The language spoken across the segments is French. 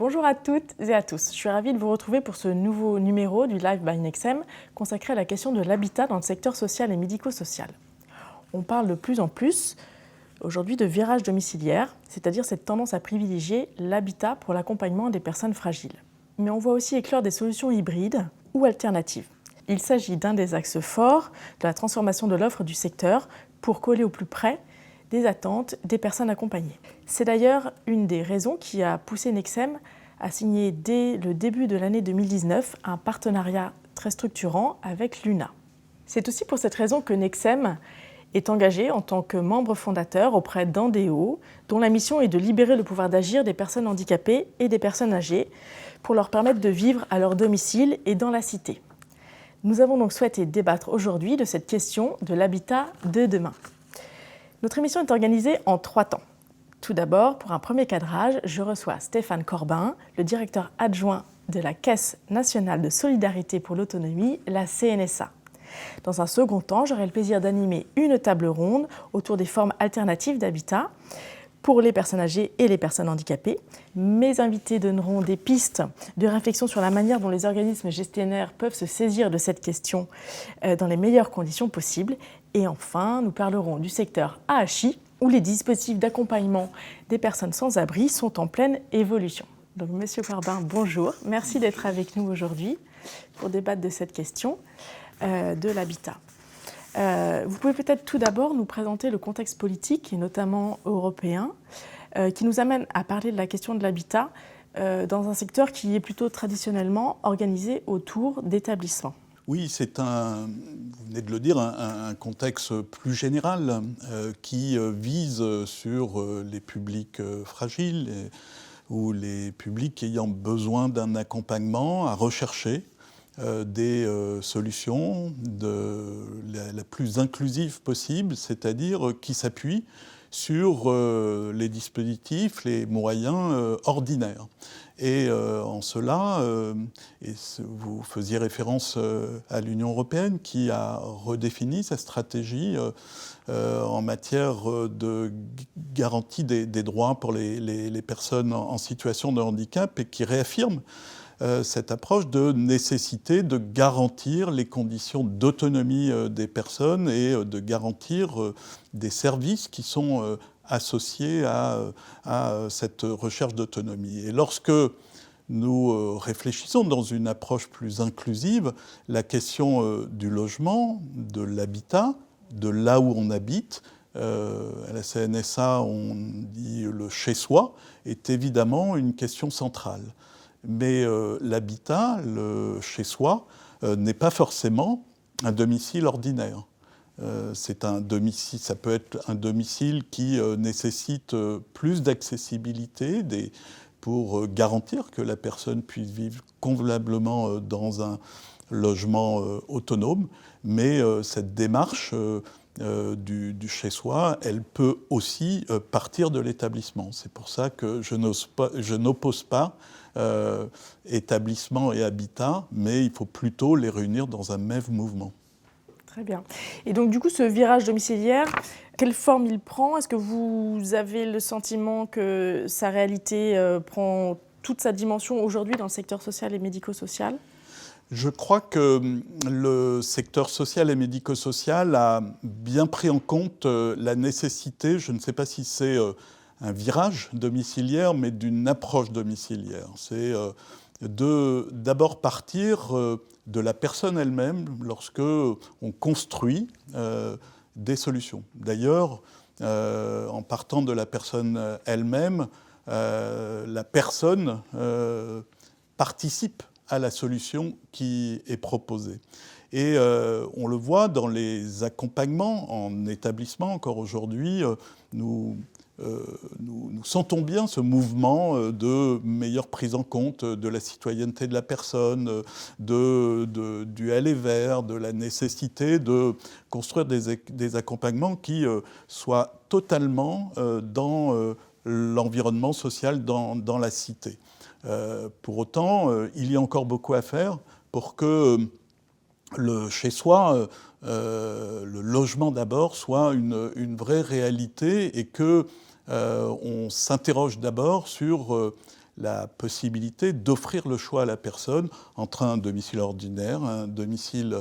Bonjour à toutes et à tous. Je suis ravie de vous retrouver pour ce nouveau numéro du Live by Nexem consacré à la question de l'habitat dans le secteur social et médico-social. On parle de plus en plus aujourd'hui de virage domiciliaire, c'est-à-dire cette tendance à privilégier l'habitat pour l'accompagnement des personnes fragiles. Mais on voit aussi éclore des solutions hybrides ou alternatives. Il s'agit d'un des axes forts de la transformation de l'offre du secteur pour coller au plus près des attentes des personnes accompagnées. C'est d'ailleurs une des raisons qui a poussé Nexem à signer dès le début de l'année 2019 un partenariat très structurant avec l'UNA. C'est aussi pour cette raison que Nexem est engagé en tant que membre fondateur auprès d'Andeo, dont la mission est de libérer le pouvoir d'agir des personnes handicapées et des personnes âgées pour leur permettre de vivre à leur domicile et dans la cité. Nous avons donc souhaité débattre aujourd'hui de cette question de l'habitat de demain. Notre émission est organisée en 3 temps. Tout d'abord, pour un premier cadrage, je reçois Stéphane Corbin, le directeur adjoint de la Caisse nationale de solidarité pour l'autonomie, la CNSA. Dans un second temps, j'aurai le plaisir d'animer une table ronde autour des formes alternatives d'habitat pour les personnes âgées et les personnes handicapées. Mes invités donneront des pistes de réflexion sur la manière dont les organismes gestionnaires peuvent se saisir de cette question dans les meilleures conditions possibles. Et enfin, nous parlerons du secteur AHI, où les dispositifs d'accompagnement des personnes sans abri sont en pleine évolution. Donc, Monsieur Corbin, bonjour. Merci d'être avec nous aujourd'hui pour débattre de cette question de l'habitat. Vous pouvez peut-être tout d'abord nous présenter le contexte politique, et notamment européen, qui nous amène à parler de la question de l'habitat dans un secteur qui est plutôt traditionnellement organisé autour d'établissements. Oui, c'est vous venez de le dire, un contexte plus général qui vise sur les publics fragiles ou les publics ayant besoin d'un accompagnement à rechercher des solutions la plus inclusive possible, c'est-à-dire qui s'appuient sur les dispositifs, les moyens ordinaires. Et en cela, vous faisiez référence à l'Union européenne qui a redéfini sa stratégie en matière de garantie des droits pour les personnes en situation de handicap et qui réaffirme cette approche de nécessité de garantir les conditions d'autonomie des personnes et de garantir des services qui sont associés à cette recherche d'autonomie. Et lorsque nous réfléchissons dans une approche plus inclusive, la question du logement, de l'habitat, de là où on habite, à la CNSA on dit le chez-soi, est évidemment une question centrale. Mais l'habitat, le chez-soi, n'est pas forcément un domicile ordinaire. C'est un domicile, ça peut être un domicile qui nécessite plus d'accessibilité pour garantir que la personne puisse vivre convenablement dans un logement autonome. Mais cette démarche du chez-soi, elle peut aussi partir de l'établissement. C'est pour ça que je n'oppose pas établissement et habitat, mais il faut plutôt les réunir dans un même mouvement. Très bien. Et donc, du coup, ce virage domiciliaire, quelle forme il prend? Est-ce que vous avez le sentiment que sa réalité prend toute sa dimension aujourd'hui dans le secteur social et médico-social? Je crois que le secteur social et médico-social a bien pris en compte la nécessité, je ne sais pas si c'est un virage domiciliaire, mais d'une approche domiciliaire. C'est d'abord partir de la personne elle-même lorsque on construit des solutions. D'ailleurs, en partant de la personne elle-même, la personne participe à la solution qui est proposée. Et on le voit dans les accompagnements en établissement. Encore aujourd'hui, nous sentons bien ce mouvement de meilleure prise en compte de la citoyenneté de la personne, du aller vers, de la nécessité de construire des accompagnements qui soient totalement dans l'environnement social, dans la cité. Pour autant, il y a encore beaucoup à faire pour que le chez-soi, le logement d'abord, soit une vraie réalité et que on s'interroge d'abord sur la possibilité d'offrir le choix à la personne entre un domicile ordinaire, un domicile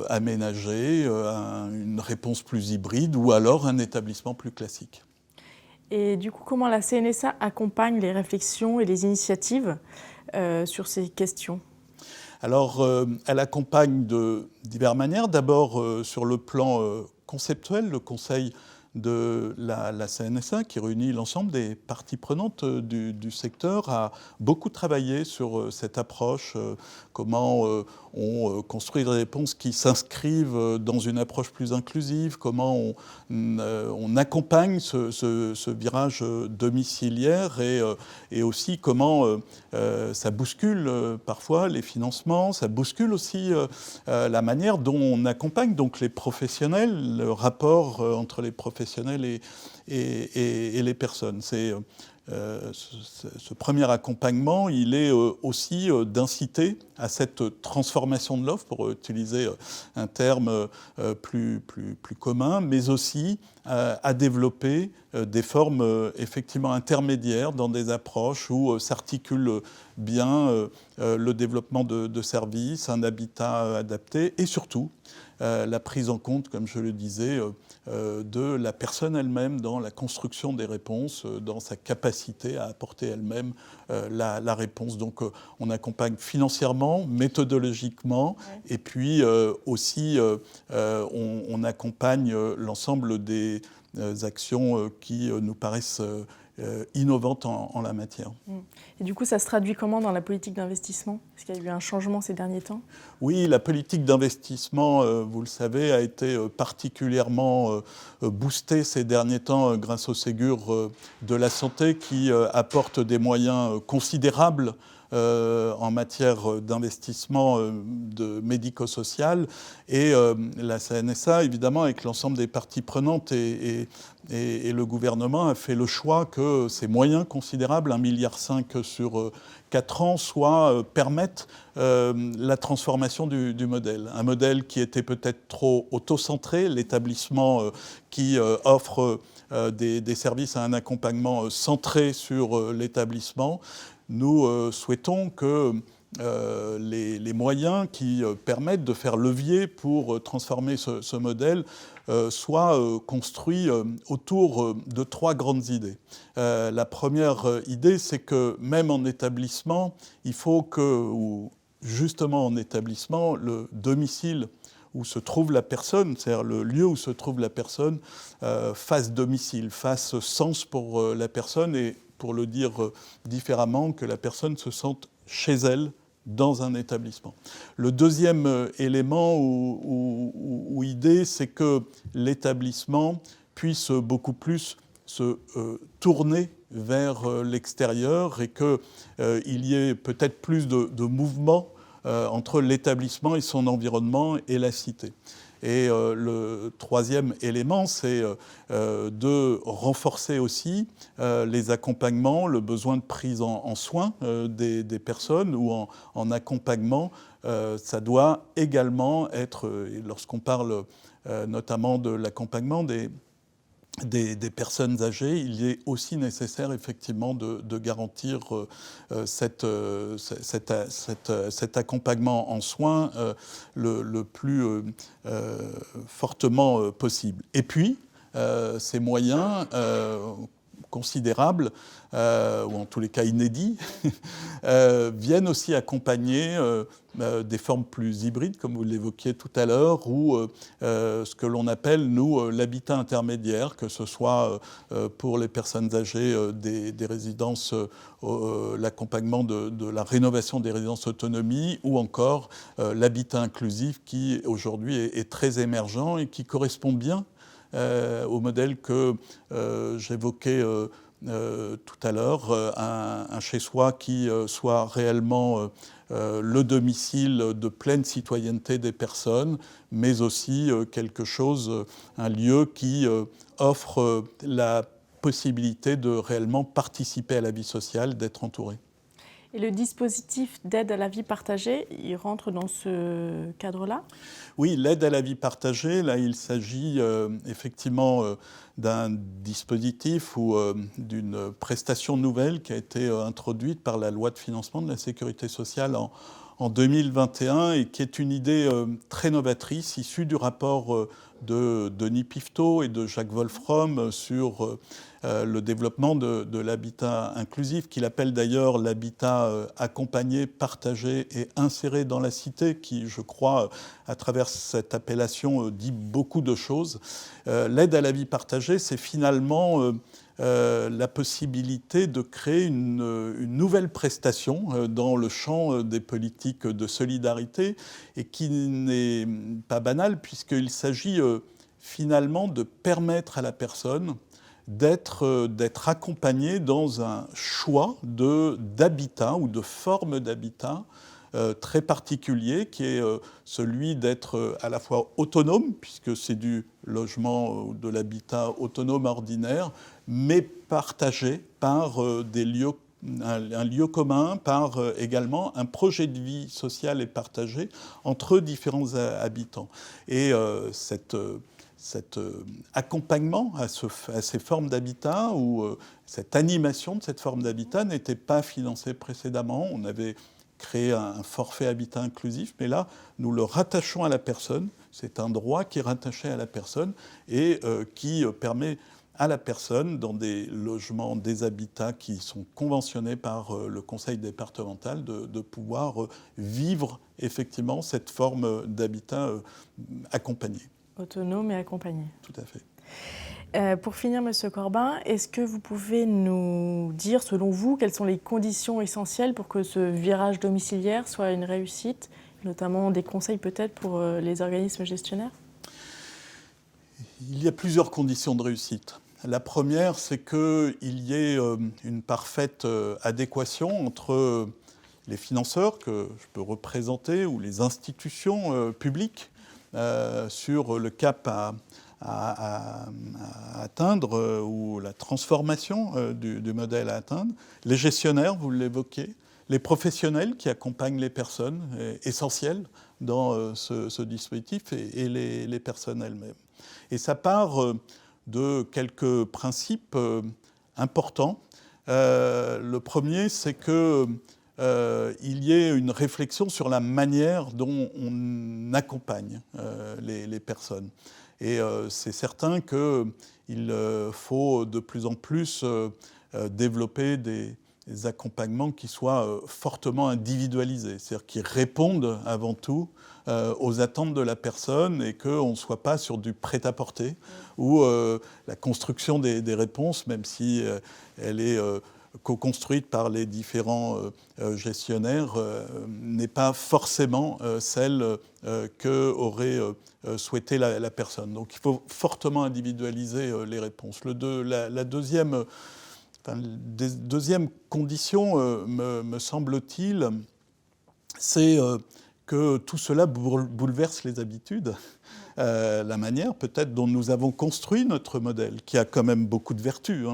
aménagé, une réponse plus hybride ou alors un établissement plus classique. Et du coup, comment la CNSA accompagne les réflexions et les initiatives sur ces questions ? Alors, elle accompagne de diverses manières. D'abord, sur le plan conceptuel, le conseil de la CNSA, qui réunit l'ensemble des parties prenantes du secteur, a beaucoup travaillé sur cette approche, comment on construit des réponses qui s'inscrivent dans une approche plus inclusive, comment on accompagne ce virage domiciliaire et aussi comment ça bouscule parfois les financements, ça bouscule aussi la manière dont on accompagne donc les professionnels, le rapport entre les professionnels et les personnes. Ce premier accompagnement, il est aussi d'inciter à cette transformation de l'offre, pour utiliser un terme plus commun, mais aussi à développer des formes effectivement intermédiaires dans des approches où s'articule bien le développement de services, un habitat adapté et surtout la prise en compte, comme je le disais, de la personne elle-même dans la construction des réponses, dans sa capacité à apporter elle-même la réponse. Donc on accompagne financièrement, méthodologiquement, et puis aussi on accompagne l'ensemble des actions qui nous paraissent innovantes en la matière. Et du coup, ça se traduit comment dans la politique d'investissement ? Est-ce qu'il y a eu un changement ces derniers temps ? Oui, la politique d'investissement, vous le savez, a été particulièrement boostée ces derniers temps grâce au Ségur de la santé qui apporte des moyens considérables en matière d'investissement médico-social. Et la CNSA, évidemment, avec l'ensemble des parties prenantes et le gouvernement, a fait le choix que ces moyens considérables, 1,5 milliard sur 4 ans, permettent la transformation du modèle. Un modèle qui était peut-être trop auto-centré, l'établissement qui offre des services à un accompagnement centré sur l'établissement. Nous souhaitons que les moyens qui permettent de faire levier pour transformer ce modèle soient construits autour de 3 grandes idées. La première idée, c'est que même en établissement, il faut que, ou justement en établissement, le domicile où se trouve la personne, c'est-à-dire le lieu où se trouve la personne, fasse domicile, fasse sens pour la personne et, pour le dire différemment, que la personne se sente chez elle dans un établissement. Le deuxième élément ou idée, c'est que l'établissement puisse beaucoup plus se tourner vers l'extérieur et qu'il y ait peut-être plus de mouvement entre l'établissement et son environnement et la cité. Et le troisième élément, c'est de renforcer aussi les accompagnements, le besoin de prise en soin des personnes ou en accompagnement. Ça doit également être, lorsqu'on parle notamment de l'accompagnement des personnes âgées, il est aussi nécessaire effectivement de garantir cet accompagnement en soins le plus fortement possible. Et puis, ces moyens considérables, ou en tous les cas inédits, viennent aussi accompagner des formes plus hybrides, comme vous l'évoquiez tout à l'heure, ou ce que l'on appelle, nous, l'habitat intermédiaire, que ce soit pour les personnes âgées des résidences, l'accompagnement de la rénovation des résidences autonomie, ou encore l'habitat inclusif qui, aujourd'hui, est très émergent et qui correspond bien au modèle que j'évoquais tout à l'heure, un chez-soi qui soit réellement le domicile de pleine citoyenneté des personnes, mais aussi quelque chose, un lieu qui offre la possibilité de réellement participer à la vie sociale, d'être entouré. Et le dispositif d'aide à la vie partagée, il rentre dans ce cadre-là? Oui, l'aide à la vie partagée, là, il s'agit effectivement d'un dispositif ou d'une prestation nouvelle qui a été introduite par la loi de financement de la sécurité sociale en 2021 et qui est une idée très novatrice, issue du rapport de Denis Piveteau et de Jacques Wolfrom sur le développement de l'habitat inclusif, qu'il appelle d'ailleurs l'habitat accompagné, partagé et inséré dans la cité, qui, je crois, à travers cette appellation, dit beaucoup de choses. L'aide à la vie partagée, c'est finalement la possibilité de créer une nouvelle prestation dans le champ des politiques de solidarité et qui n'est pas banale puisqu'il s'agit finalement de permettre à la personne d'être accompagnée dans un choix d'habitat ou de forme d'habitat très particulier qui est celui d'être à la fois autonome, puisque c'est du logement ou de l'habitat autonome ordinaire, mais partagé par un lieu commun, par également un projet de vie sociale et partagé entre différents habitants. Et cet accompagnement à ces formes d'habitat ou cette animation de cette forme d'habitat n'était pas financée précédemment. On avait créé un forfait habitat inclusif, mais là, nous le rattachons à la personne. C'est un droit qui est rattaché à la personne et qui permet à la personne, dans des logements, des habitats qui sont conventionnés par le conseil départemental, de pouvoir vivre effectivement cette forme d'habitat accompagné. Autonome et accompagné. Tout à fait. Pour finir, Monsieur Corbin, est-ce que vous pouvez nous dire, selon vous, quelles sont les conditions essentielles pour que ce virage domiciliaire soit une réussite, notamment des conseils peut-être pour les organismes gestionnaires? Il y a plusieurs conditions de réussite. La première, c'est qu'il y ait une parfaite adéquation entre les financeurs que je peux représenter ou les institutions publiques sur le cap à atteindre ou la transformation du modèle à atteindre, les gestionnaires, vous l'évoquez, les professionnels qui accompagnent les personnes, essentiels dans ce dispositif, et les personnes elles-mêmes. Et ça part de quelques principes importants. Le premier, c'est que il y ait une réflexion sur la manière dont on accompagne les personnes. Et c'est certain qu'il faut de plus en plus développer des accompagnements qui soient fortement individualisés, c'est-à-dire qui répondent avant tout aux attentes de la personne et qu'on ne soit pas sur du prêt-à-porter ou la construction des réponses, même si elle est co-construite par les différents gestionnaires, n'est pas forcément celle qu'aurait souhaité la personne. Donc il faut fortement individualiser les réponses. La deuxième condition, me semble-t-il, c'est que tout cela bouleverse les habitudes, la manière peut-être dont nous avons construit notre modèle, qui a quand même beaucoup de vertus.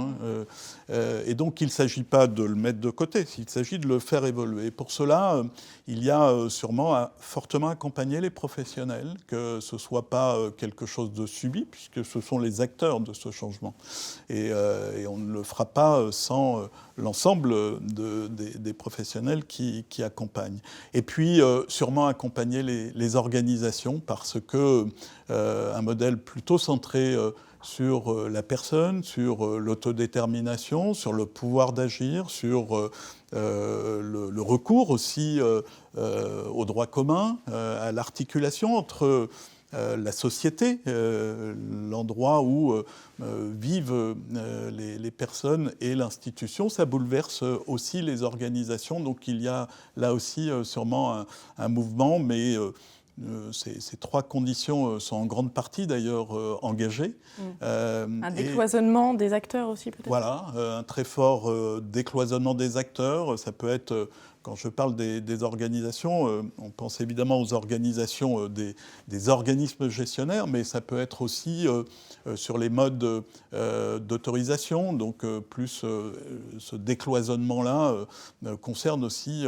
Et donc il ne s'agit pas de le mettre de côté, il s'agit de le faire évoluer. Et pour cela, il y a sûrement à fortement accompagner les professionnels, que ce ne soit pas quelque chose de subi, puisque ce sont les acteurs de ce changement. Et on ne le fera pas sans l'ensemble des professionnels qui accompagnent. Et puis, sûrement accompagner les organisations, parce que un modèle plutôt centré sur la personne, sur l'autodétermination, sur le pouvoir d'agir, sur le recours aussi au droit commun, à l'articulation entre la société, l'endroit où vivent les personnes et l'institution, ça bouleverse aussi les organisations. Donc il y a là aussi sûrement un mouvement, mais ces trois conditions sont en grande partie d'ailleurs engagées. Un décloisonnement des acteurs aussi peut-être. Voilà, un très fort décloisonnement des acteurs. Ça peut être quand je parle des organisations, on pense évidemment aux organisations des organismes gestionnaires, mais ça peut être aussi sur les modes d'autorisation. Donc plus ce décloisonnement-là concerne aussi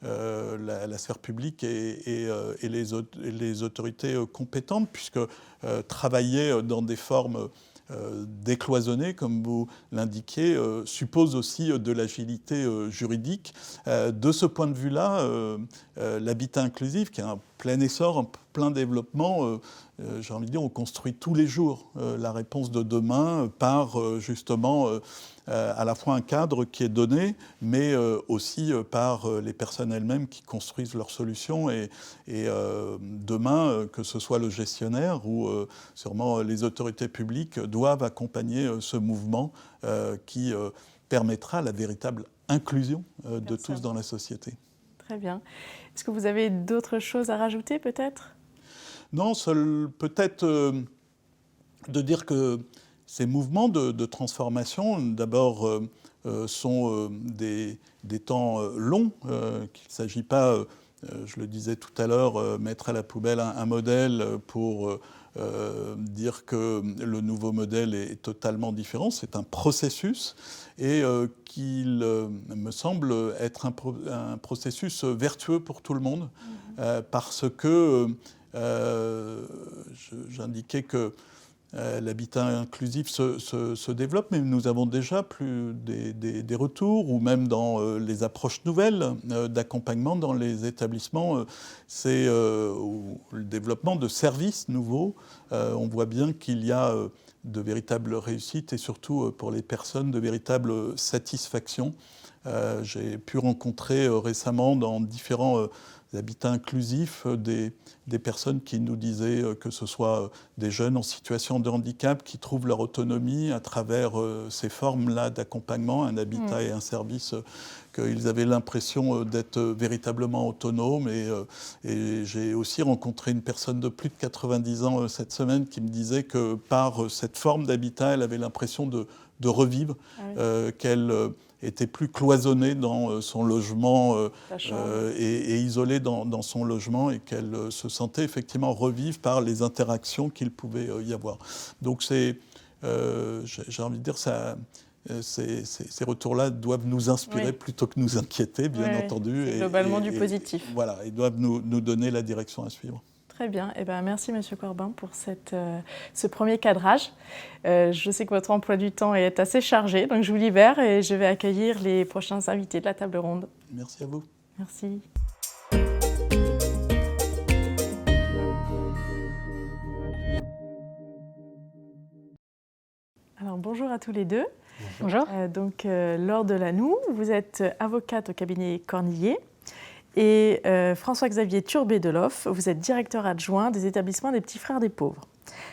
la sphère publique et les autorités compétentes, puisque travailler dans des formes décloisonné, comme vous l'indiquiez, suppose aussi de l'agilité juridique. De ce point de vue-là, l'habitat inclusif, qui est un plein essor, un plein développement, j'ai envie de dire, on construit tous les jours la réponse de demain par justement à la fois un cadre qui est donné, mais aussi par les personnes elles-mêmes qui construisent leurs solutions. Et demain, que ce soit le gestionnaire ou sûrement les autorités publiques, doivent accompagner ce mouvement qui permettra la véritable inclusion de tous dans la société. Très bien. Est-ce que vous avez d'autres choses à rajouter peut-être ? Non, peut-être de dire que ces mouvements de transformation, d'abord, sont des temps longs, qu'il ne s'agit pas, je le disais tout à l'heure, mettre à la poubelle un modèle pour dire que le nouveau modèle est totalement différent. C'est un processus et qu'il me semble être un processus vertueux pour tout le monde parce que j'indiquais que l'habitat inclusif se développe, mais nous avons déjà des retours, ou même dans les approches nouvelles d'accompagnement dans les établissements, c'est le développement de services nouveaux. On voit bien qu'il y a de véritables réussites et surtout pour les personnes de véritables satisfactions. J'ai pu rencontrer récemment dans différents habitats inclusifs des personnes qui nous disaient que ce soit des jeunes en situation de handicap qui trouvent leur autonomie à travers ces formes-là d'accompagnement, un habitat et un service, qu'ils avaient l'impression d'être véritablement autonomes. Et j'ai aussi rencontré une personne de plus de 90 ans cette semaine qui me disait que par cette forme d'habitat, elle avait l'impression de revivre, qu'elle était plus cloisonnée dans son logement et isolée dans son logement, et qu'elle se sentait effectivement revivre par les interactions qu'il pouvait y avoir. Donc j'ai envie de dire, ces retours-là doivent nous inspirer plutôt que nous inquiéter, bien entendu. C'est globalement du positif. Voilà, ils doivent nous donner la direction à suivre. Très bien. Eh bien, merci, M. Corbin, pour ce premier cadrage. Je sais que votre emploi du temps est assez chargé, donc je vous libère et je vais accueillir les prochains invités de la table ronde. Merci à vous. Merci. Alors, bonjour à tous les deux. Bonjour. Donc, Laure Delanoux, vous êtes avocate au cabinet Cornillet. Et François-Xavier Turbet-Deloff, vous êtes directeur adjoint des établissements des Petits Frères des Pauvres.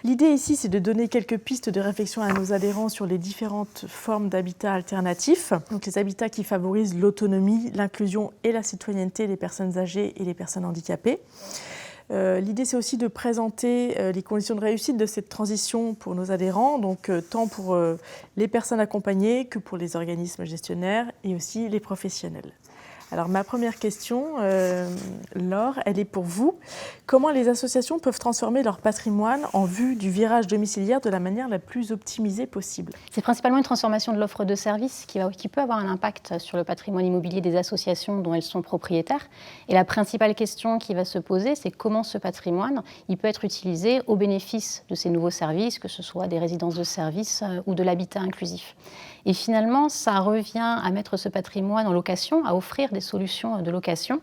L'idée ici, c'est de donner quelques pistes de réflexion à nos adhérents sur les différentes formes d'habitat alternatifs. Donc les habitats qui favorisent l'autonomie, l'inclusion et la citoyenneté des personnes âgées et des personnes handicapées. L'idée, c'est aussi de présenter les conditions de réussite de cette transition pour nos adhérents, donc tant pour les personnes accompagnées que pour les organismes gestionnaires et aussi les professionnels. Alors ma première question, Laure, elle est pour vous. Comment les associations peuvent transformer leur patrimoine en vue du virage domiciliaire de la manière la plus optimisée possible ? C'est principalement une transformation de l'offre de services qui peut avoir un impact sur le patrimoine immobilier des associations dont elles sont propriétaires. Et la principale question qui va se poser, c'est comment ce patrimoine il peut être utilisé au bénéfice de ces nouveaux services, que ce soit des résidences de services ou de l'habitat inclusif. Et finalement, ça revient à mettre ce patrimoine en location, à offrir des solutions de location.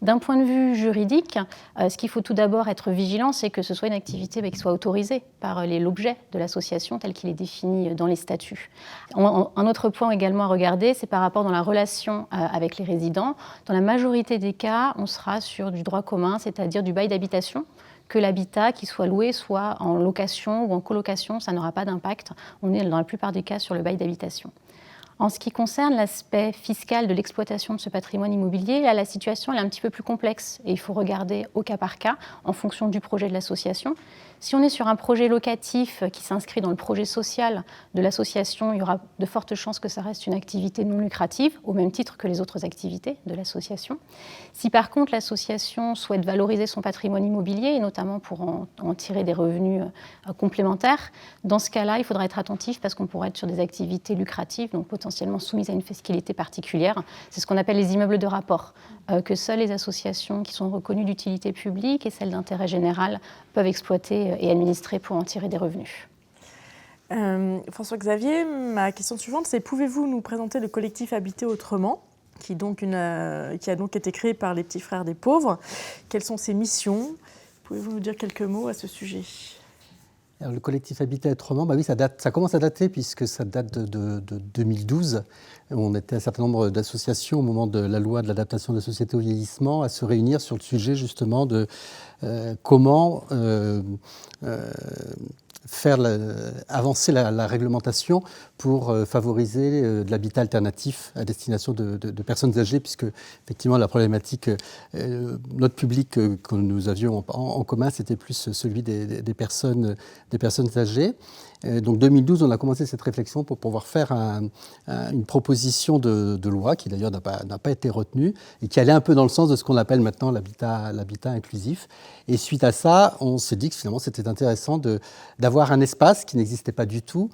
D'un point de vue juridique, ce qu'il faut tout d'abord être vigilant, c'est que ce soit une activité qui soit autorisée par l'objet de l'association tel qu'il est défini dans les statuts. Un autre point également à regarder, c'est par rapport dans la relation avec les résidents. Dans la majorité des cas, on sera sur du droit commun, c'est-à-dire du bail d'habitation, que l'habitat, qui soit loué, soit en location ou en colocation, ça n'aura pas d'impact. On est dans la plupart des cas sur le bail d'habitation. En ce qui concerne l'aspect fiscal de l'exploitation de ce patrimoine immobilier, là, la situation elle est un petit peu plus complexe et il faut regarder au cas par cas en fonction du projet de l'association. Si on est sur un projet locatif qui s'inscrit dans le projet social de l'association, il y aura de fortes chances que ça reste une activité non lucrative, au même titre que les autres activités de l'association. Si par contre l'association souhaite valoriser son patrimoine immobilier, et notamment pour en tirer des revenus complémentaires, dans ce cas-là, il faudra être attentif parce qu'on pourrait être sur des activités lucratives, donc potentiellement soumises à une fiscalité particulière. C'est ce qu'on appelle les immeubles de rapport, que seules les associations qui sont reconnues d'utilité publique et celles d'intérêt général peuvent exploiter et administrer pour en tirer des revenus. François-Xavier, ma question suivante, c'est pouvez-vous nous présenter le collectif Habiter Autrement, qui a donc été créé par les Petits Frères des Pauvres? Quelles sont ses missions? Pouvez-vous nous dire quelques mots à ce sujet? Alors, le collectif Habiter Autrement, oui, ça commence à dater puisque ça date de 2012. On était un certain nombre d'associations au moment de la loi de l'adaptation de la société au vieillissement à se réunir sur le sujet justement de comment faire avancer la réglementation pour favoriser de l'habitat alternatif à destination de personnes âgées, puisque effectivement la problématique, notre public que nous avions en commun, c'était plus celui des personnes âgées. Donc 2012, on a commencé cette réflexion pour pouvoir faire une proposition de loi qui d'ailleurs n'a pas été retenue et qui allait un peu dans le sens de ce qu'on appelle maintenant l'habitat inclusif. Et suite à ça, on s'est dit que finalement c'était intéressant d'avoir un espace qui n'existait pas du tout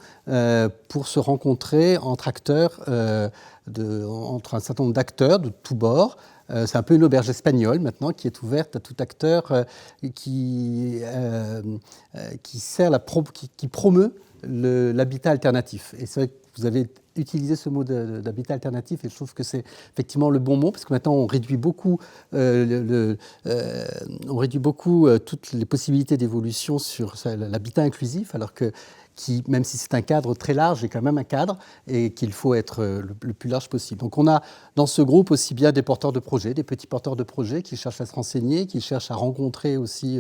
pour se rencontrer entre acteurs, entre un certain nombre d'acteurs de tous bords. C'est un peu une auberge espagnole maintenant qui est ouverte à tout acteur qui promeut l'habitat alternatif. Et c'est vrai que vous avez utilisé ce mot d'habitat alternatif et je trouve que c'est effectivement le bon mot parce que maintenant on réduit beaucoup, toutes les possibilités d'évolution sur l'habitat inclusif alors que même si c'est un cadre très large, est quand même un cadre et qu'il faut être le plus large possible. Donc on a dans ce groupe aussi bien des porteurs de projets, des petits porteurs de projets qui cherchent à se renseigner, qui cherchent à rencontrer aussi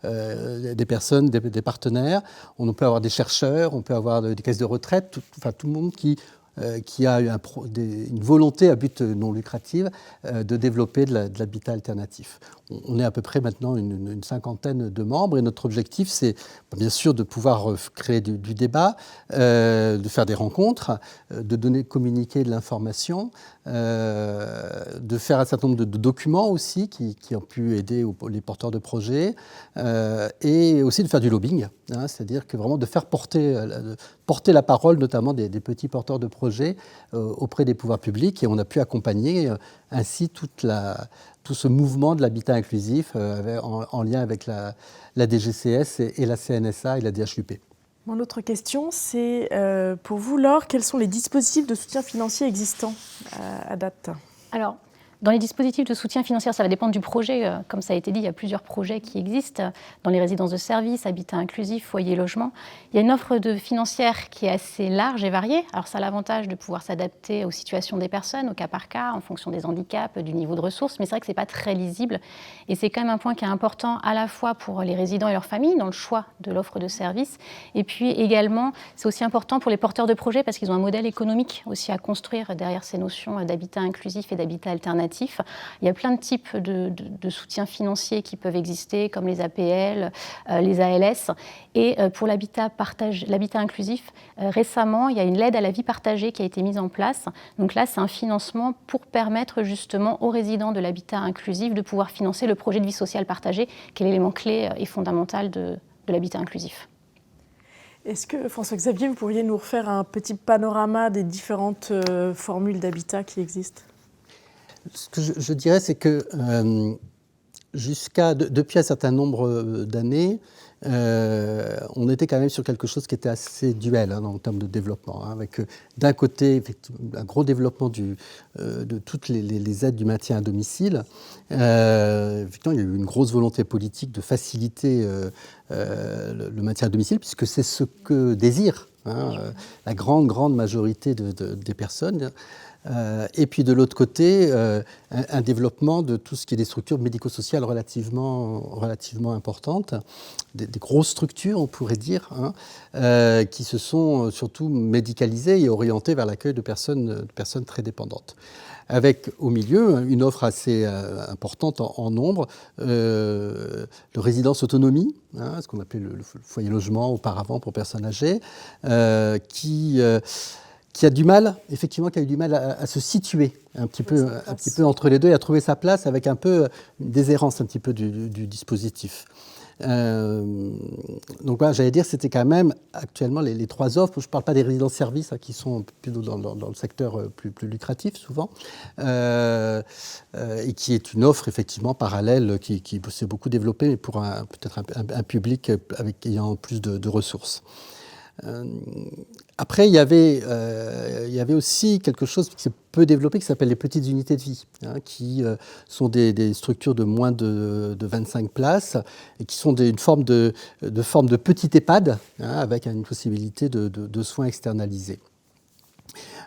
des personnes, des partenaires. On peut avoir des chercheurs, on peut avoir des caisses de retraite, tout le monde qui a une volonté à but non lucratif de développer de l'habitat alternatif. On est à peu près maintenant une cinquantaine de membres et notre objectif, c'est bien sûr de pouvoir créer du débat, de faire des rencontres, de communiquer de l'information, de faire un certain nombre de documents aussi qui ont pu aider les porteurs de projets et aussi de faire du lobbying, c'est-à-dire que vraiment de faire porter la parole notamment des petits porteurs de projets auprès des pouvoirs publics et on a pu accompagner ainsi tout ce mouvement de l'habitat inclusif en lien avec la DGCS et la CNSA et la DHUP. Mon autre question, c'est pour vous, Laure, quels sont les dispositifs de soutien financier existants à date? Alors, dans les dispositifs de soutien financier, ça va dépendre du projet. Comme ça a été dit, il y a plusieurs projets qui existent dans les résidences de services, habitat inclusif, foyer, logement. Il y a une offre financière qui est assez large et variée. Alors, ça a l'avantage de pouvoir s'adapter aux situations des personnes, au cas par cas, en fonction des handicaps, du niveau de ressources. Mais c'est vrai que ce n'est pas très lisible. Et c'est quand même un point qui est important à la fois pour les résidents et leurs familles dans le choix de l'offre de services. Et puis également, c'est aussi important pour les porteurs de projets parce qu'ils ont un modèle économique aussi à construire derrière ces notions d'habitat inclusif et d'habitat alternatif. Il y a plein de types de soutiens financiers qui peuvent exister, comme les APL, les ALS. Et pour l'habitat inclusif, récemment, il y a une aide à la vie partagée qui a été mise en place. Donc là, c'est un financement pour permettre justement aux résidents de l'habitat inclusif de pouvoir financer le projet de vie sociale partagée, qui est l'élément clé et fondamental de l'habitat inclusif. Est-ce que, François-Xavier, vous pourriez nous refaire un petit panorama des différentes formules d'habitat qui existent ? Ce que je dirais, c'est que depuis un certain nombre d'années, on était quand même sur quelque chose qui était assez duel en termes de développement, avec d'un côté un gros développement de toutes les aides du maintien à domicile. Effectivement, il y a eu une grosse volonté politique de faciliter le maintien à domicile, puisque c'est ce que désire la grande majorité des personnes. Et puis de l'autre côté, un développement de tout ce qui est des structures médico-sociales relativement importantes, des grosses structures, on pourrait dire, qui se sont surtout médicalisées et orientées vers l'accueil de personnes très dépendantes. Avec au milieu une offre assez importante en nombre, le résidence autonomie, ce qu'on appelait le foyer logement auparavant pour personnes âgées, qui a du mal, effectivement, qui a eu du mal à se situer un petit peu entre les deux et à trouver sa place avec un peu une déshérence un petit peu du dispositif. Donc voilà, j'allais dire, c'était quand même actuellement les trois offres. Je ne parle pas des résidences-services qui sont plutôt dans le secteur plus lucratif souvent, et qui est une offre effectivement parallèle qui s'est beaucoup développée, mais pour peut-être un public ayant plus de ressources. Après, il y avait aussi quelque chose qui s'est peu développé, qui s'appelle les petites unités de vie, qui sont des structures de moins de 25 places et qui sont une forme de petit EHPAD, avec une possibilité de soins externalisés.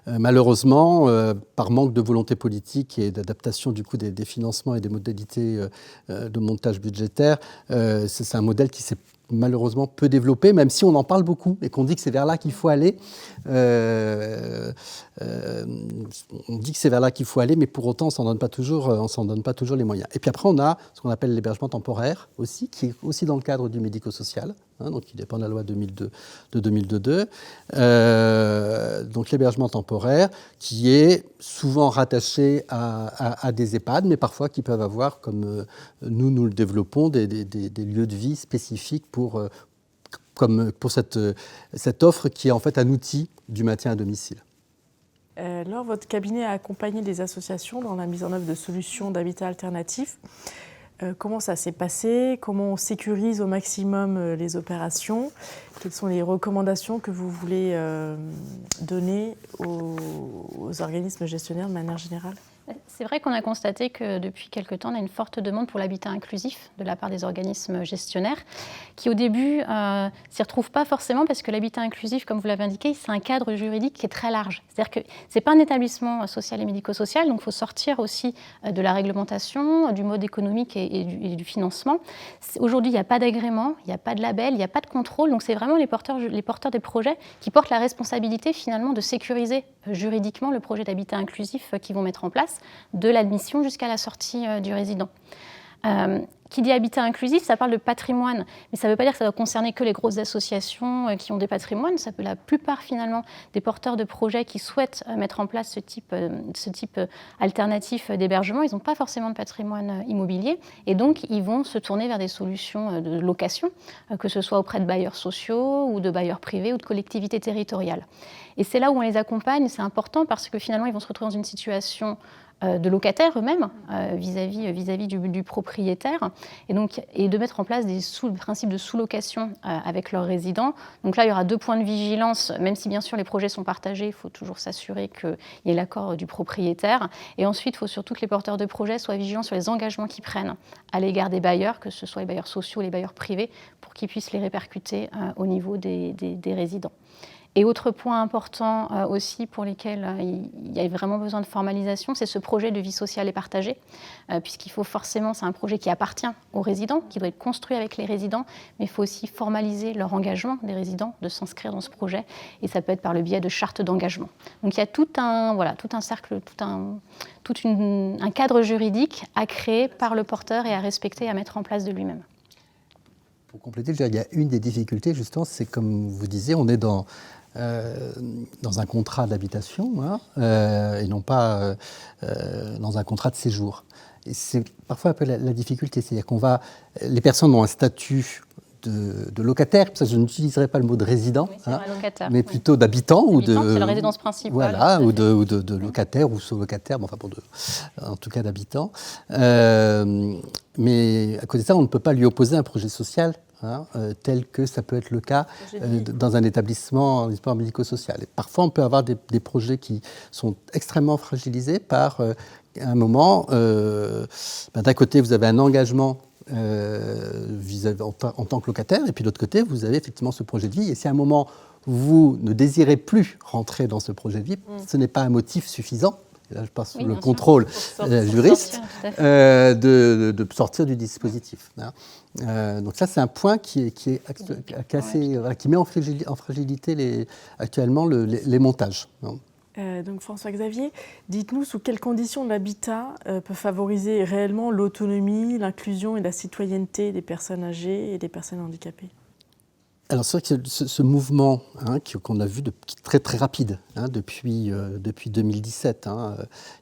Malheureusement, par manque de volonté politique et d'adaptation du coup des financements et des modalités de montage budgétaire, c'est un modèle qui s'est malheureusement peu développé, même si on en parle beaucoup et qu'on dit que c'est vers là qu'il faut aller. On dit que c'est vers là qu'il faut aller, mais pour autant, on s'en donne pas toujours les moyens. Et puis après, on a ce qu'on appelle l'hébergement temporaire aussi, qui est aussi dans le cadre du médico-social, donc qui dépend de la loi de 2002. Donc l'hébergement temporaire, qui est souvent rattaché à des EHPAD, mais parfois qui peuvent avoir, comme nous le développons, des lieux de vie spécifiques pour cette offre qui est en fait un outil du maintien à domicile. Laure, votre cabinet a accompagné les associations dans la mise en œuvre de solutions d'habitat alternatif. Comment ça s'est passé? Comment on sécurise au maximum les opérations? Quelles sont les recommandations que vous voulez donner aux organismes gestionnaires de manière générale? C'est vrai qu'on a constaté que depuis quelque temps, on a une forte demande pour l'habitat inclusif de la part des organismes gestionnaires qui, au début, s'y retrouvent pas forcément parce que l'habitat inclusif, comme vous l'avez indiqué, c'est un cadre juridique qui est très large. C'est-à-dire que c'est pas un établissement social et médico-social, donc il faut sortir aussi de la réglementation, du mode économique et du financement. Aujourd'hui, il n'y a pas d'agrément, il n'y a pas de label, il n'y a pas de contrôle, donc c'est vraiment les porteurs des projets qui portent la responsabilité finalement de sécuriser juridiquement le projet d'habitat inclusif qu'ils vont mettre en place, de l'admission jusqu'à la sortie du résident. Qui dit habitat inclusif, ça parle de patrimoine, mais ça ne veut pas dire que ça doit concerner que les grosses associations qui ont des patrimoines. Ça peut la plupart finalement des porteurs de projets qui souhaitent mettre en place ce type alternatif d'hébergement, ils n'ont pas forcément de patrimoine immobilier et donc ils vont se tourner vers des solutions de location, que ce soit auprès de bailleurs sociaux ou de bailleurs privés ou de collectivités territoriales. Et c'est là où on les accompagne, c'est important parce que finalement ils vont se retrouver dans une situation de locataires eux-mêmes vis-à-vis du propriétaire et de mettre en place le principe de sous-location avec leurs résidents. Donc là, il y aura 2 points de vigilance, même si bien sûr les projets sont partagés, il faut toujours s'assurer qu'il y ait l'accord du propriétaire. Et ensuite, il faut surtout que les porteurs de projets soient vigilants sur les engagements qu'ils prennent à l'égard des bailleurs, que ce soit les bailleurs sociaux ou les bailleurs privés, pour qu'ils puissent les répercuter au niveau des résidents. Et autre point important aussi pour lesquels il y a vraiment besoin de formalisation, c'est ce projet de vie sociale et partagée, puisqu'il faut forcément, c'est un projet qui appartient aux résidents, qui doit être construit avec les résidents, mais il faut aussi formaliser leur engagement des résidents de s'inscrire dans ce projet, et ça peut être par le biais de chartes d'engagement. Donc il y a tout un cercle, un cadre juridique à créer par le porteur et à respecter et à mettre en place de lui-même. Pour compléter, il y a une des difficultés, justement, c'est comme vous disiez, on est dans un contrat d'habitation et non pas dans un contrat de séjour. Et c'est parfois un peu la difficulté, c'est-à-dire les personnes ont un statut de locataire, ça je n'utiliserai pas le mot de résident, mais plutôt d'habitant ou de c'est la résidence principale, voilà, ou de locataire ou sous-locataire, en tout cas d'habitant. Mais à côté de ça, on ne peut pas lui opposer un projet social. Tel que ça peut être le cas dans un établissement médico-social. Et parfois, on peut avoir des projets qui sont extrêmement fragilisés par un moment. D'un côté, vous avez un engagement en tant que locataire, et puis de l'autre côté, vous avez effectivement ce projet de vie. Et si à un moment, vous ne désirez plus rentrer dans ce projet de vie, ce n'est pas un motif suffisant et là je passe sous Oui, le bien contrôle juriste, sortir, tout à fait. de sortir du dispositif. Donc ça, c'est un point qui met en fragilité actuellement les montages. Donc François-Xavier, dites-nous sous quelles conditions l'habitat peut favoriser réellement l'autonomie, l'inclusion et la citoyenneté des personnes âgées et des personnes handicapées. Alors c'est vrai que ce mouvement qu'on a vu très très rapide depuis 2017,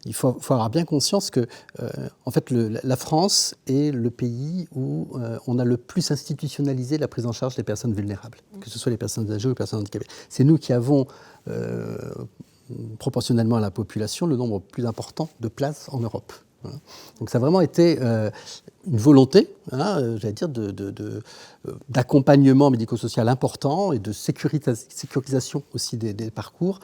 il faut avoir bien conscience que en fait la France est le pays où on a le plus institutionnalisé la prise en charge des personnes vulnérables, que ce soit les personnes âgées ou les personnes handicapées. C'est nous qui avons proportionnellement à la population le nombre plus important de places en Europe. Donc ça a vraiment été une volonté, j'allais dire, d'accompagnement médico-social important et de sécurisation aussi des parcours,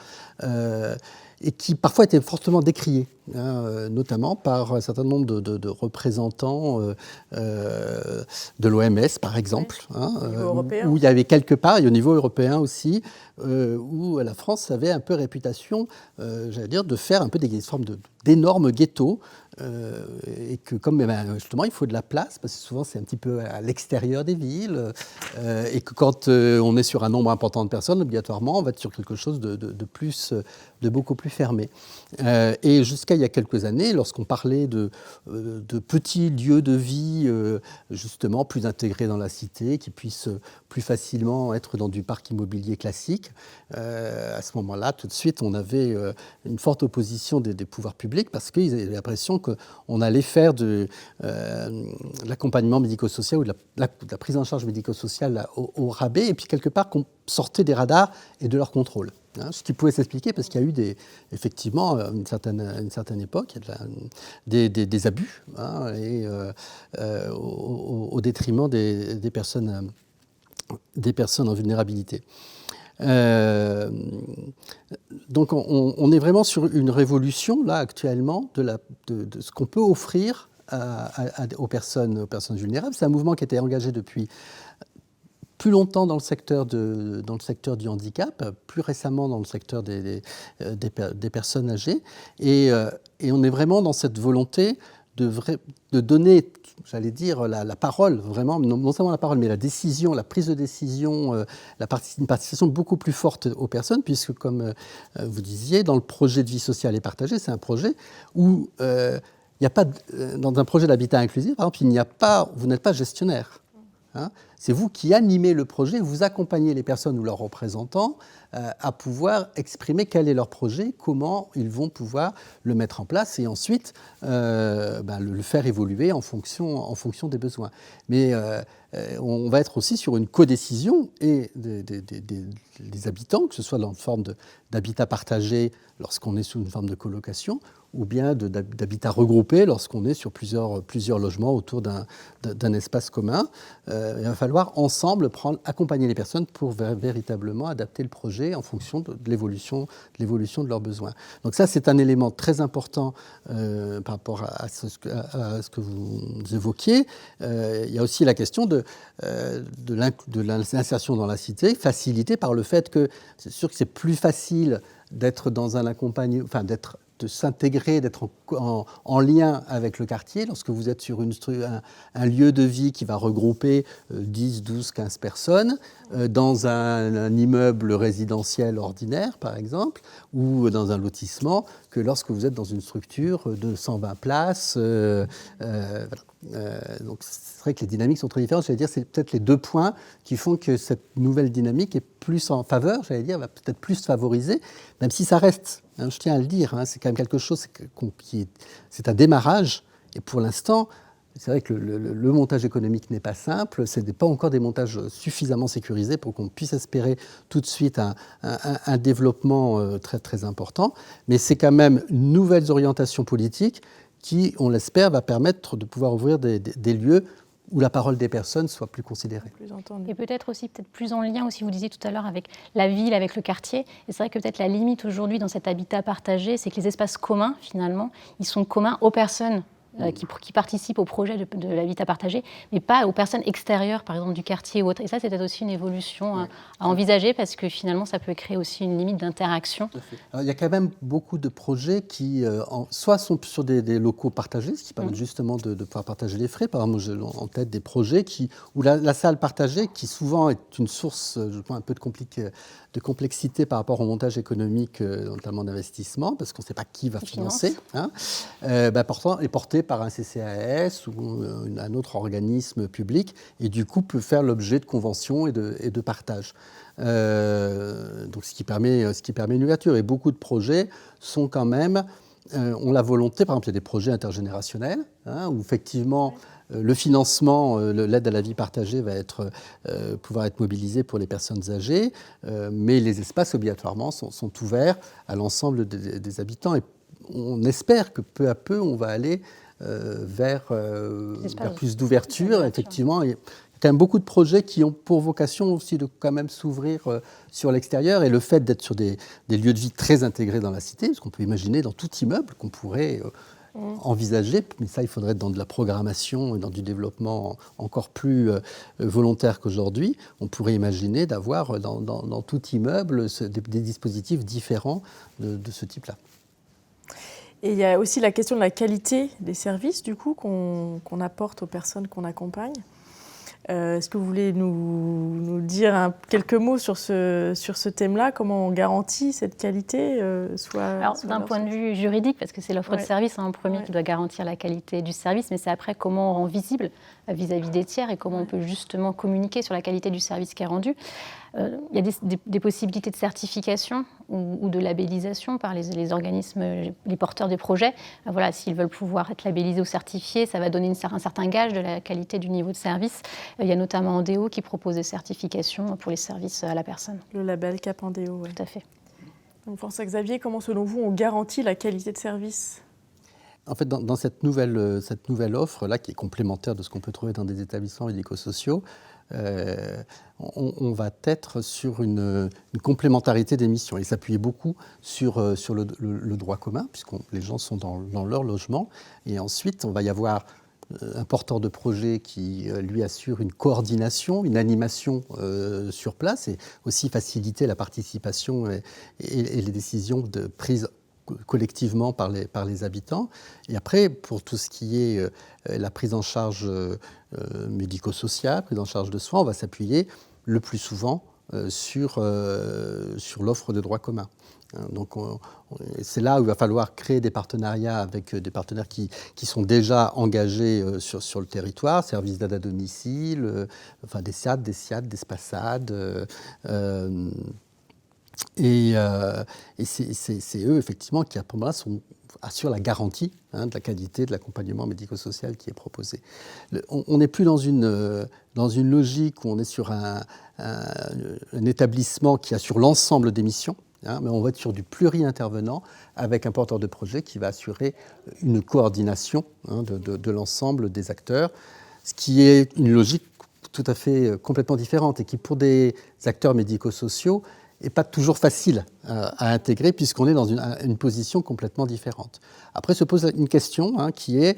et qui parfois était fortement décrié, notamment par un certain nombre de représentants de l'OMS, par exemple, où il y avait quelque part, et au niveau européen aussi, où la France avait un peu réputation, j'allais dire, de faire un peu des formes d'énormes ghettos, et que comme justement il faut de la place, parce que souvent c'est un petit peu à l'extérieur des villes, et que quand on est sur un nombre important de personnes, obligatoirement on va être sur quelque chose de beaucoup plus fermé. Et jusqu'à il y a quelques années, lorsqu'on parlait de petits lieux de vie justement plus intégrés dans la cité, qui puissent plus facilement être dans du parc immobilier classique, à ce moment-là, tout de suite, on avait une forte opposition des pouvoirs publics, parce qu'ils avaient l'impression qu'on allait faire de l'accompagnement médico-social ou de la prise en charge médico-sociale au rabais, et puis quelque part qu'on sortait des radars et de leur contrôle. Ce qui pouvait s'expliquer parce qu'il y a eu effectivement, une certaine époque, des abus, et au détriment des personnes en vulnérabilité. Donc on est vraiment sur une révolution là actuellement de ce qu'on peut offrir aux personnes vulnérables. C'est un mouvement qui a été engagé depuis plus longtemps dans le secteur du handicap, plus récemment dans le secteur des personnes âgées, et on est vraiment dans cette volonté de donner, j'allais dire, la parole, vraiment, non seulement la parole, mais la décision, la prise de décision, une participation beaucoup plus forte aux personnes, puisque, comme vous disiez, dans le projet de vie sociale et partagée, c'est un projet où il n'y a pas, dans un projet d'habitat inclusif, par exemple, vous n'êtes pas gestionnaire. C'est vous qui animez le projet, vous accompagnez les personnes ou leurs représentants à pouvoir exprimer quel est leur projet, comment ils vont pouvoir le mettre en place et ensuite le faire évoluer en fonction des besoins. Mais on va être aussi sur une codécision et des habitants, que ce soit dans une forme d'habitat partagé lorsqu'on est sous une forme de colocation, ou bien d'habitat regroupé lorsqu'on est sur plusieurs logements autour d'un espace commun. Il va falloir ensemble accompagner les personnes pour véritablement adapter le projet en fonction de l'évolution de leurs besoins. Donc ça, c'est un élément très important par rapport à ce que vous évoquiez. Il y a aussi la question de l'insertion dans la cité, facilitée par le fait que c'est sûr que c'est plus facile d'être dans un accompagnement, de s'intégrer, d'être en lien avec le quartier, lorsque vous êtes sur un lieu de vie qui va regrouper 10, 12, 15 personnes, dans un immeuble résidentiel ordinaire, par exemple, ou dans un lotissement, que lorsque vous êtes dans une structure de 120 places. Donc c'est vrai que les dynamiques sont très différentes. J'allais dire, c'est peut-être les deux points qui font que cette nouvelle dynamique est plus en faveur, j'allais dire, va peut-être plus favoriser, même si ça reste, je tiens à le dire, c'est quand même quelque chose c'est un démarrage, et pour l'instant, c'est vrai que le montage économique n'est pas simple, ce n'est pas encore des montages suffisamment sécurisés pour qu'on puisse espérer tout de suite un développement très, très important, mais c'est quand même une nouvelle orientation politique qui, on l'espère, va permettre de pouvoir ouvrir des lieux où la parole des personnes soit plus considérée. Et peut-être plus en lien aussi, vous disiez tout à l'heure, avec la ville, avec le quartier. Et c'est vrai que peut-être la limite aujourd'hui dans cet habitat partagé, c'est que les espaces communs, finalement, ils sont communs aux personnes qui participent au projet de l'habitat partagé, mais pas aux personnes extérieures, par exemple du quartier ou autre. Et ça, c'est peut-être aussi une évolution à envisager, parce que finalement, ça peut créer aussi une limite d'interaction. Alors, il y a quand même beaucoup de projets qui, soit sont sur des locaux partagés, ce qui permet justement de pouvoir partager les frais. Par exemple, j'ai en tête des projets où la salle partagée, qui souvent est une source, je pense, un peu de complexité par rapport au montage économique, notamment d'investissement, parce qu'on ne sait pas qui va financer, pourtant est porté par un CCAS ou un autre organisme public, et du coup peut faire l'objet de conventions et de partage. Donc ce qui permet une ouverture. Et beaucoup de projets sont quand même, ont la volonté, par exemple, il y a des projets intergénérationnels, où effectivement le financement, l'aide à la vie partagée va pouvoir être mobilisé pour les personnes âgées, mais les espaces obligatoirement sont ouverts à l'ensemble des habitants. Et on espère que peu à peu, on va aller vers plus d'ouverture, effectivement. Il y a quand même beaucoup de projets qui ont pour vocation aussi de quand même s'ouvrir sur l'extérieur. Et le fait d'être sur des lieux de vie très intégrés dans la cité, parce qu'on peut imaginer dans tout immeuble qu'on pourrait envisager, mais ça, il faudrait être dans de la programmation et dans du développement encore plus volontaire qu'aujourd'hui. On pourrait imaginer d'avoir dans tout immeuble des dispositifs différents de ce type-là. Et il y a aussi la question de la qualité des services, du coup, qu'on apporte aux personnes qu'on accompagne. Est-ce que vous voulez nous dire quelques mots sur ce thème-là? Comment on garantit cette qualité Alors, d'un point de vue juridique, parce que c'est l'offre de service en premier qui doit garantir la qualité du service, mais c'est après comment on rend visible vis-à-vis des tiers et comment on peut justement communiquer sur la qualité du service qui est rendu. Il y a des possibilités de certification ou de labellisation par les organismes, les porteurs des projets. Voilà, s'ils veulent pouvoir être labellisés ou certifiés, ça va donner un certain gage de la qualité du niveau de service. Il y a notamment Andéo qui propose des certifications pour les services à la personne. Le label CAP Andéo, oui. Tout à fait. Donc François-Xavier, comment selon vous on garantit la qualité de service ? En fait, dans cette nouvelle offre-là, qui est complémentaire de ce qu'on peut trouver dans des établissements médico-sociaux, on va être sur une complémentarité des missions et s'appuyer beaucoup sur le droit commun, puisque les gens sont dans leur logement. Et ensuite, on va y avoir un porteur de projet qui, lui, assure une coordination, une animation sur place et aussi faciliter la participation et les décisions prises collectivement par les habitants. Et après, pour tout ce qui est la prise en charge médico-sociale, prise en charge de soins, on va s'appuyer le plus souvent sur l'offre de droit commun. Donc c'est là où il va falloir créer des partenariats avec des partenaires qui sont déjà engagés sur le territoire, services d'aide à domicile, enfin des SIAD, des SIAD, des SPASAD. Et c'est eux, effectivement, qui, à ce moment-là, assurent la garantie de la qualité de l'accompagnement médico-social qui est proposé. On n'est plus dans une logique où on est sur un établissement qui assure l'ensemble des missions, mais on va être sur du pluri-intervenant avec un porteur de projet qui va assurer une coordination de l'ensemble des acteurs, ce qui est une logique tout à fait complètement différente et qui, pour des acteurs médico-sociaux, n'est pas toujours facile à intégrer puisqu'on est dans une position complètement différente. Après se pose une question qui est,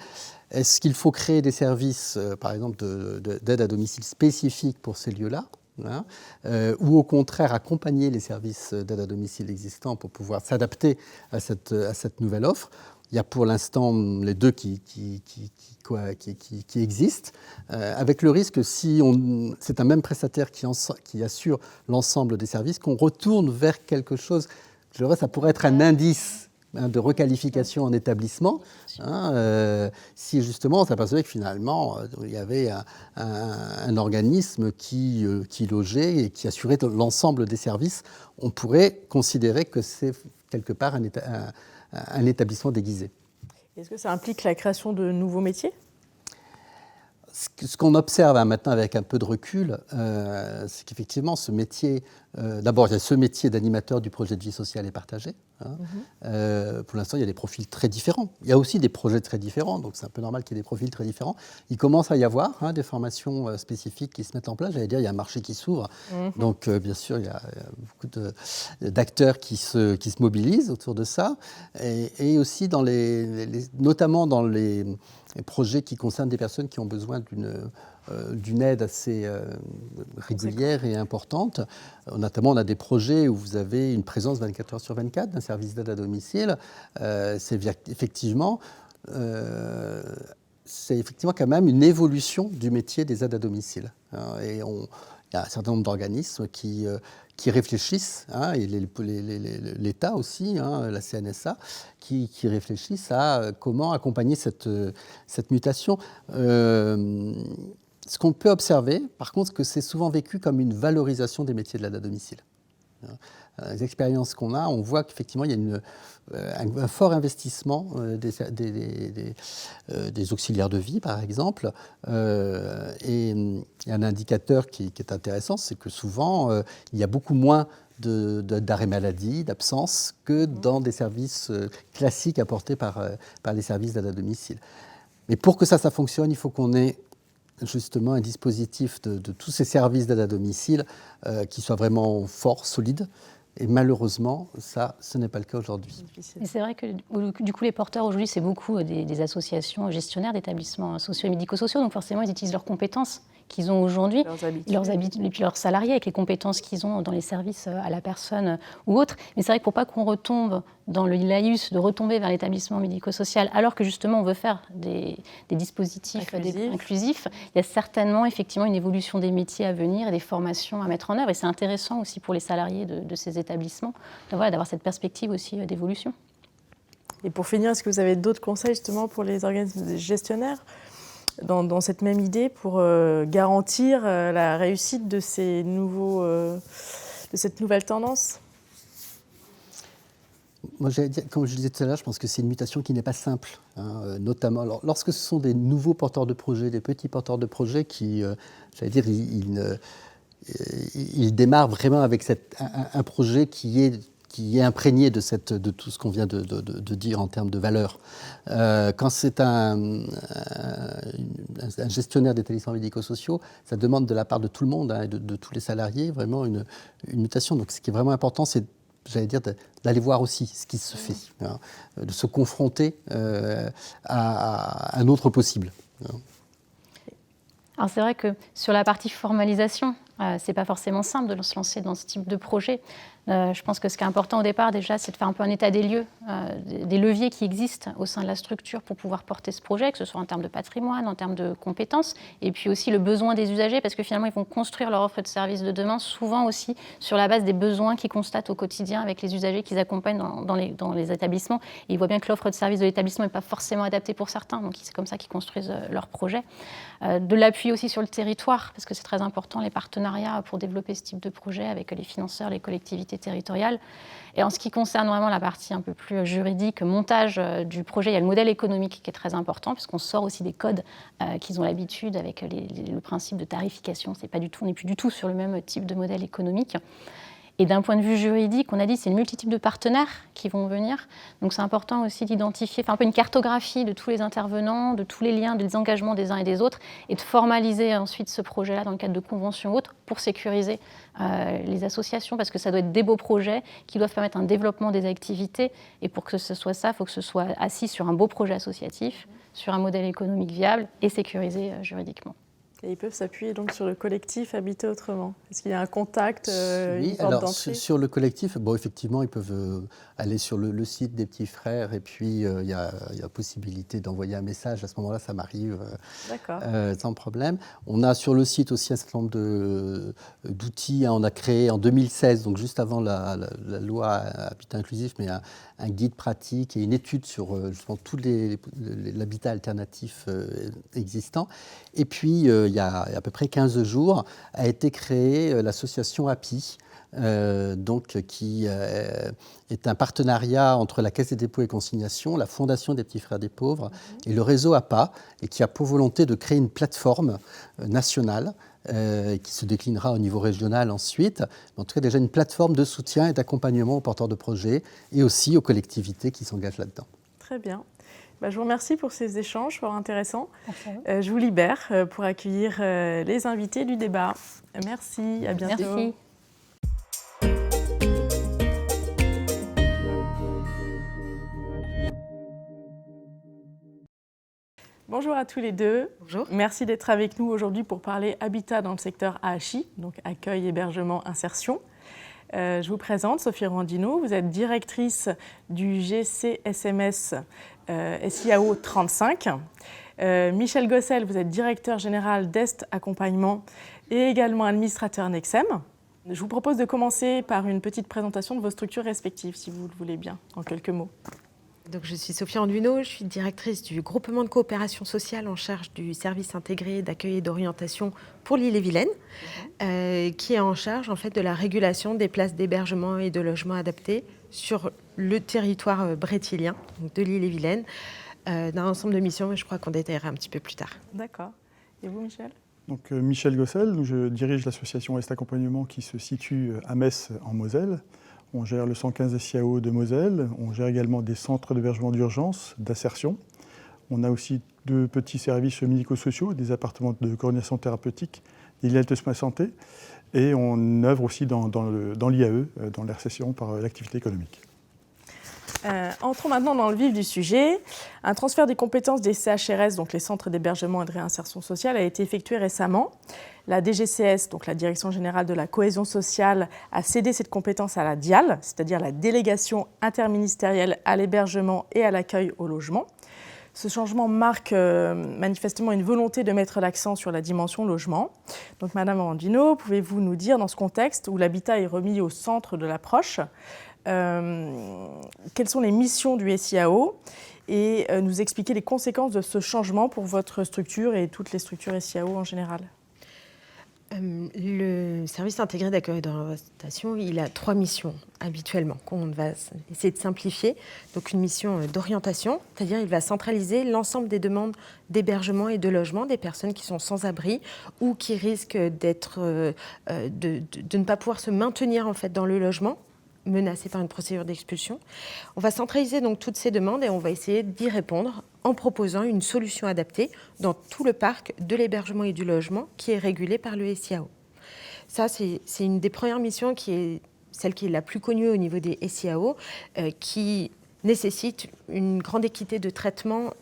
est-ce qu'il faut créer des services, par exemple, d'aide à domicile spécifiques pour ces lieux-là, ou au contraire accompagner les services d'aide à domicile existants pour pouvoir s'adapter à cette nouvelle offre? Il y a pour l'instant les deux qui existent, avec le risque, si c'est un même prestataire qui assure l'ensemble des services, qu'on retourne vers quelque chose, je dirais, ça pourrait être un indice de requalification en établissement, si justement on s'apercevait que finalement il y avait un organisme qui logeait et qui assurait l'ensemble des services, on pourrait considérer que c'est quelque part un établissement déguisé. Est-ce que ça implique la création de nouveaux métiers ? Ce qu'on observe maintenant avec un peu de recul, c'est qu'effectivement ce métier, d'abord il y a ce métier d'animateur du projet de vie sociale et partagée. Pour l'instant il y a des profils très différents. Il y a aussi des projets très différents, donc c'est un peu normal qu'il y ait des profils très différents. Il commence à y avoir des formations spécifiques qui se mettent en place. J'allais dire, il y a un marché qui s'ouvre. Donc bien sûr il y a beaucoup d'acteurs qui se mobilisent autour de ça. Et aussi notamment dans les projets qui concernent des personnes qui ont besoin d'une aide assez régulière et importante. Notamment, on a des projets où vous avez une présence 24 heures sur 24 d'un service d'aide à domicile. C'est effectivement quand même une évolution du métier des aides à domicile. Et il y a un certain nombre d'organismes qui réfléchissent, et l'État aussi, la CNSA, qui réfléchissent à comment accompagner cette mutation. Ce qu'on peut observer, par contre, c'est que c'est souvent vécu comme une valorisation des métiers de l'aide à domicile. Les expériences qu'on a, on voit qu'effectivement, il y a un fort investissement des auxiliaires de vie, par exemple. Et un indicateur qui est intéressant, c'est que souvent, il y a beaucoup moins d'arrêt maladie, d'absence, que dans des services classiques apportés par les services d'aide à domicile. Mais pour que ça fonctionne, il faut qu'on ait justement un dispositif de tous ces services d'aide à domicile qui soit vraiment fort, solide. Et malheureusement, ce n'est pas le cas aujourd'hui. Et c'est vrai que du coup, les porteurs aujourd'hui, c'est beaucoup des associations gestionnaires d'établissements sociaux et médico-sociaux. Donc forcément, ils utilisent leurs compétences qu'ils ont aujourd'hui, leurs habitudes, et puis leurs salariés avec les compétences qu'ils ont dans les services à la personne ou autres. Mais c'est vrai que pour pas qu'on retombe dans le laïus de retomber vers l'établissement médico-social, alors que justement on veut faire des dispositifs inclusifs, il y a certainement effectivement une évolution des métiers à venir et des formations à mettre en œuvre. Et c'est intéressant aussi pour les salariés de ces établissements d'avoir cette perspective aussi d'évolution. Et pour finir, est-ce que vous avez d'autres conseils justement pour les organismes gestionnaires dans cette même idée pour garantir la réussite de cette nouvelle tendance ? Moi, comme je disais tout à l'heure, je pense que c'est une mutation qui n'est pas simple, notamment lorsque ce sont des nouveaux porteurs de projets, des petits porteurs de projets qui, ils démarrent vraiment avec un projet qui est imprégné de tout ce qu'on vient de dire en termes de valeur. Quand c'est un gestionnaire d'établissements médico-sociaux, ça demande de la part de tout le monde et de tous les salariés vraiment une mutation. Donc ce qui est vraiment important, c'est d'aller voir aussi ce qui se fait, de se confronter à un autre possible. Alors c'est vrai que sur la partie formalisation, c'est pas forcément simple de se lancer dans ce type de projet. Je pense que ce qui est important au départ déjà, c'est de faire un peu un état des lieux, des leviers qui existent au sein de la structure pour pouvoir porter ce projet, que ce soit en termes de patrimoine, en termes de compétences, et puis aussi le besoin des usagers, parce que finalement ils vont construire leur offre de service de demain, souvent aussi sur la base des besoins qu'ils constatent au quotidien avec les usagers qu'ils accompagnent dans les établissements. Et ils voient bien que l'offre de service de l'établissement n'est pas forcément adaptée pour certains, donc c'est comme ça qu'ils construisent leur projet. De l'appui aussi sur le territoire, parce que c'est très important, les partenariats pour développer ce type de projet avec les financeurs, les collectivités territoriales. Et en ce qui concerne vraiment la partie un peu plus juridique, montage du projet, il y a le modèle économique qui est très important, puisqu'on sort aussi des codes qu'ils ont l'habitude avec le principe de tarification. On n'est plus du tout sur le même type de modèle économique. Et d'un point de vue juridique, on a dit c'est une multitude de partenaires qui vont venir. Donc c'est important aussi d'identifier, un peu une cartographie de tous les intervenants, de tous les liens, des engagements des uns et des autres, et de formaliser ensuite ce projet-là dans le cadre de conventions ou autres pour sécuriser les associations, parce que ça doit être des beaux projets qui doivent permettre un développement des activités. Et pour que ce soit ça, il faut que ce soit assis sur un beau projet associatif, sur un modèle économique viable et sécurisé juridiquement. Et ils peuvent s'appuyer donc sur le collectif Habiter autrement. Est-ce qu'il y a un contact, oui, une porte d'entrée ? Sur le collectif, effectivement, ils peuvent aller sur le site des petits frères et puis il y a possibilité d'envoyer un message. À ce moment-là, ça m'arrive sans problème. On a sur le site aussi un certain nombre d'outils. On a créé en 2016, donc juste avant la loi Habitat inclusif, mais un guide pratique et une étude sur justement tout l'habitat alternatif existant. Et puis, il y a à peu près 15 jours, a été créée l'association API, qui est un partenariat entre la Caisse des dépôts et consignations, la Fondation des Petits Frères des Pauvres et le réseau APA, et qui a pour volonté de créer une plateforme nationale qui se déclinera au niveau régional ensuite. En tout cas, déjà une plateforme de soutien et d'accompagnement aux porteurs de projets et aussi aux collectivités qui s'engagent là-dedans. Très bien. Je vous remercie pour ces échanges fort intéressants. Je vous libère pour accueillir les invités du débat. Merci, à bientôt. Merci. Bonjour à tous les deux. Bonjour. Merci d'être avec nous aujourd'hui pour parler habitat dans le secteur AHI, donc accueil, hébergement, insertion. Je vous présente Sophie Randino, vous êtes directrice du GCSMS SIAO 35. Michel Gossel, vous êtes directeur général d'Est Accompagnement et également administrateur Nexem. Je vous propose de commencer par une petite présentation de vos structures respectives, si vous le voulez bien, en quelques mots. Donc, je suis Sophie Randino, je suis directrice du groupement de coopération sociale en charge du service intégré d'accueil et d'orientation pour l'Ille-et-Vilaine, qui est en charge en fait, de la régulation des places d'hébergement et de logement adaptés sur le territoire brétilien, donc de l'Ille-et-Vilaine, d'un ensemble de missions, mais je crois qu'on détaillera un petit peu plus tard. D'accord. Et vous, Michel ? Donc, Michel Gossel, je dirige l'association Est Accompagnement qui se situe à Metz en Moselle. On gère le 115 SIAO de Moselle, on gère également des centres d'hébergement d'urgence, d'insertion. On a aussi 2 petits services médico-sociaux, des appartements de coordination thérapeutique, des liens de soins santé, et on œuvre aussi dans l'IAE, dans l'insertion par l'activité économique. Entrons maintenant dans le vif du sujet. Un transfert des compétences des CHRS, donc les centres d'hébergement et de réinsertion sociale, a été effectué récemment. La DGCS, donc la Direction générale de la cohésion sociale, a cédé cette compétence à la DIAL, c'est-à-dire la délégation interministérielle à l'hébergement et à l'accueil au logement. Ce changement marque manifestement une volonté de mettre l'accent sur la dimension logement. Donc, Madame Randino, pouvez-vous nous dire, dans ce contexte où l'habitat est remis au centre de l'approche, quelles sont les missions du SIAO et nous expliquer les conséquences de ce changement pour votre structure et toutes les structures SIAO en général. Le service intégré d'accueil et d'orientation, il a 3 missions habituellement qu'on va essayer de simplifier. Donc une mission d'orientation, c'est-à-dire il va centraliser l'ensemble des demandes d'hébergement et de logement des personnes qui sont sans abri ou qui risquent de ne pas pouvoir se maintenir en fait dans le logement, menacés par une procédure d'expulsion. On va centraliser donc toutes ces demandes et on va essayer d'y répondre en proposant une solution adaptée dans tout le parc de l'hébergement et du logement qui est régulé par le SIAO. Ça, c'est une des premières missions qui est celle qui est la plus connue au niveau des SIAO, qui nécessite une grande équité de traitement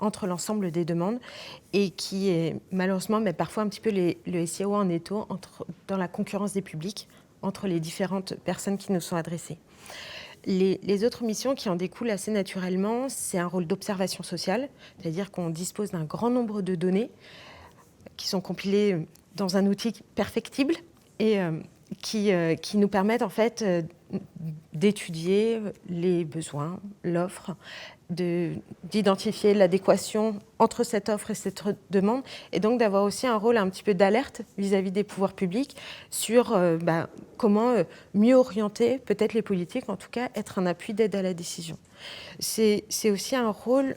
entre l'ensemble des demandes et qui est malheureusement, mais parfois un petit peu le SIAO en étau dans la concurrence des publics entre les différentes personnes qui nous sont adressées. Les autres missions qui en découlent assez naturellement, c'est un rôle d'observation sociale, c'est-à-dire qu'on dispose d'un grand nombre de données qui sont compilées dans un outil perfectible et qui nous permettent en fait d'étudier les besoins, l'offre, d'identifier l'adéquation entre cette offre et cette demande, et donc d'avoir aussi un rôle un petit peu d'alerte vis-à-vis des pouvoirs publics sur comment mieux orienter peut-être les politiques, en tout cas être un appui d'aide à la décision. C'est aussi un rôle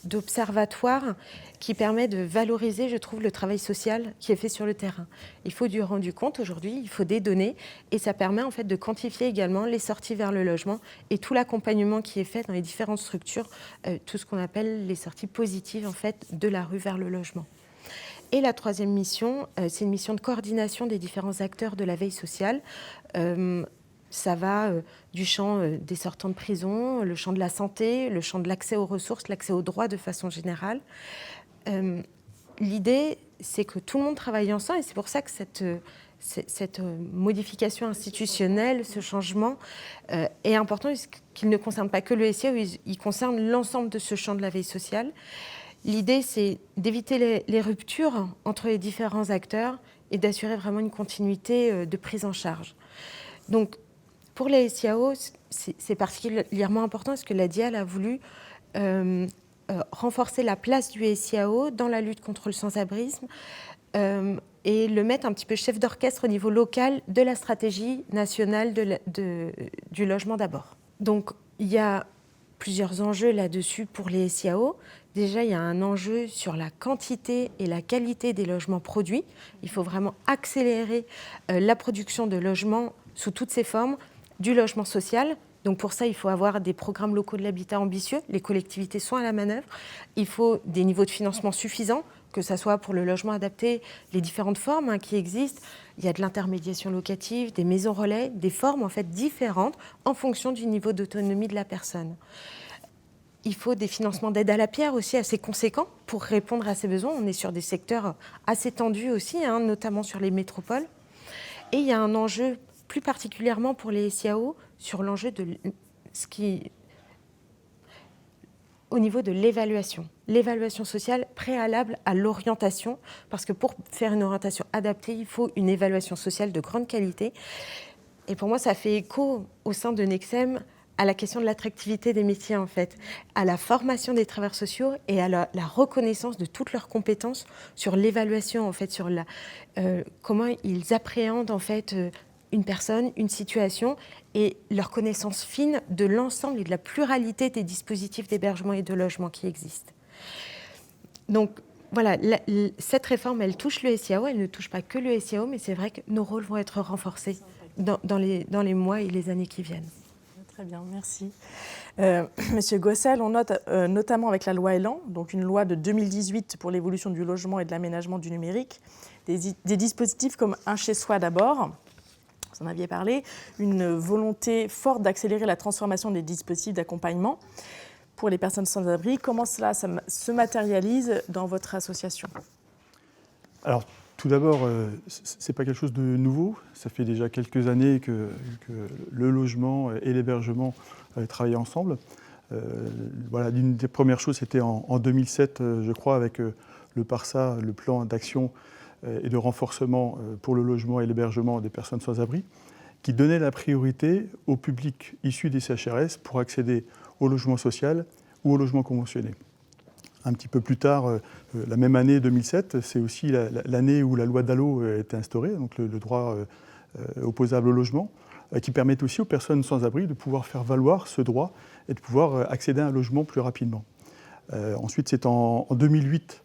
d'observatoire qui permet de valoriser, je trouve, le travail social qui est fait sur le terrain. Il faut du rendu compte aujourd'hui, il faut des données, et ça permet en fait de quantifier également les sorties vers le logement et tout l'accompagnement qui est fait dans les différentes structures, tout ce qu'on appelle les sorties positives en fait de la rue vers le logement. Et la troisième mission, c'est une mission de coordination des différents acteurs de la veille sociale. Ça va du champ des sortants de prison, le champ de la santé, le champ de l'accès aux ressources, l'accès aux droits de façon générale. L'idée, c'est que tout le monde travaille ensemble et c'est pour ça que cette modification institutionnelle, ce changement est important qu'il ne concerne pas que le SIAO, il concerne l'ensemble de ce champ de la veille sociale. L'idée, c'est d'éviter les ruptures entre les différents acteurs et d'assurer vraiment une continuité de prise en charge. Donc, pour les SIAO, c'est particulièrement important parce que la DIAL a voulu renforcer la place du SIAO dans la lutte contre le sans-abrisme et le mettre un petit peu chef d'orchestre au niveau local de la stratégie nationale du logement d'abord. Donc, il y a plusieurs enjeux là-dessus pour les SIAO. Déjà, il y a un enjeu sur la quantité et la qualité des logements produits. Il faut vraiment accélérer la production de logements sous toutes ses formes, du logement social. Donc pour ça, il faut avoir des programmes locaux de l'habitat ambitieux. Les collectivités sont à la manœuvre. Il faut des niveaux de financement suffisants, que ce soit pour le logement adapté, les différentes formes qui existent. Il y a de l'intermédiation locative, des maisons relais, des formes en fait différentes en fonction du niveau d'autonomie de la personne. il faut des financements d'aide à la pierre aussi assez conséquents pour répondre à ces besoins. On est sur des secteurs assez tendus aussi, notamment sur les métropoles. Et il y a un enjeu plus particulièrement pour les SIAO sur l'enjeu de au niveau de l'évaluation sociale préalable à l'orientation, parce que pour faire une orientation adaptée, il faut une évaluation sociale de grande qualité. Et pour moi, ça fait écho au sein de Nexem à la question de l'attractivité des métiers, en fait, à la formation des travailleurs sociaux et à la reconnaissance de toutes leurs compétences sur l'évaluation, en fait, sur comment ils appréhendent, en fait, une personne, une situation, et leur connaissance fine de l'ensemble et de la pluralité des dispositifs d'hébergement et de logement qui existent. Donc, voilà, cette réforme, elle touche le SIAO, elle ne touche pas que le SIAO, mais c'est vrai que nos rôles vont être renforcés dans les mois et les années qui viennent. Très bien, merci. Monsieur Gossel, on note notamment avec la loi Elan, donc une loi de 2018 pour l'évolution du logement et de l'aménagement du numérique, des dispositifs comme Un chez-soi d'abord, vous en aviez parlé, une volonté forte d'accélérer la transformation des dispositifs d'accompagnement pour les personnes sans abri. Comment cela se matérialise dans votre association ? Alors, tout d'abord, ce n'est pas quelque chose de nouveau. Ça fait déjà quelques années que le logement et l'hébergement travaillent ensemble. Voilà, l'une des premières choses, c'était en 2007, je crois, avec le PARSA, le plan d'action et de renforcement pour le logement et l'hébergement des personnes sans abri, qui donnait la priorité au public issu des CHRS pour accéder au logement social ou au logement conventionné. Un petit peu plus tard, la même année 2007, c'est aussi l'année où la loi DALO a été instaurée, donc le droit opposable au logement, qui permet aussi aux personnes sans abri de pouvoir faire valoir ce droit et de pouvoir accéder à un logement plus rapidement. Ensuite, c'est en 2008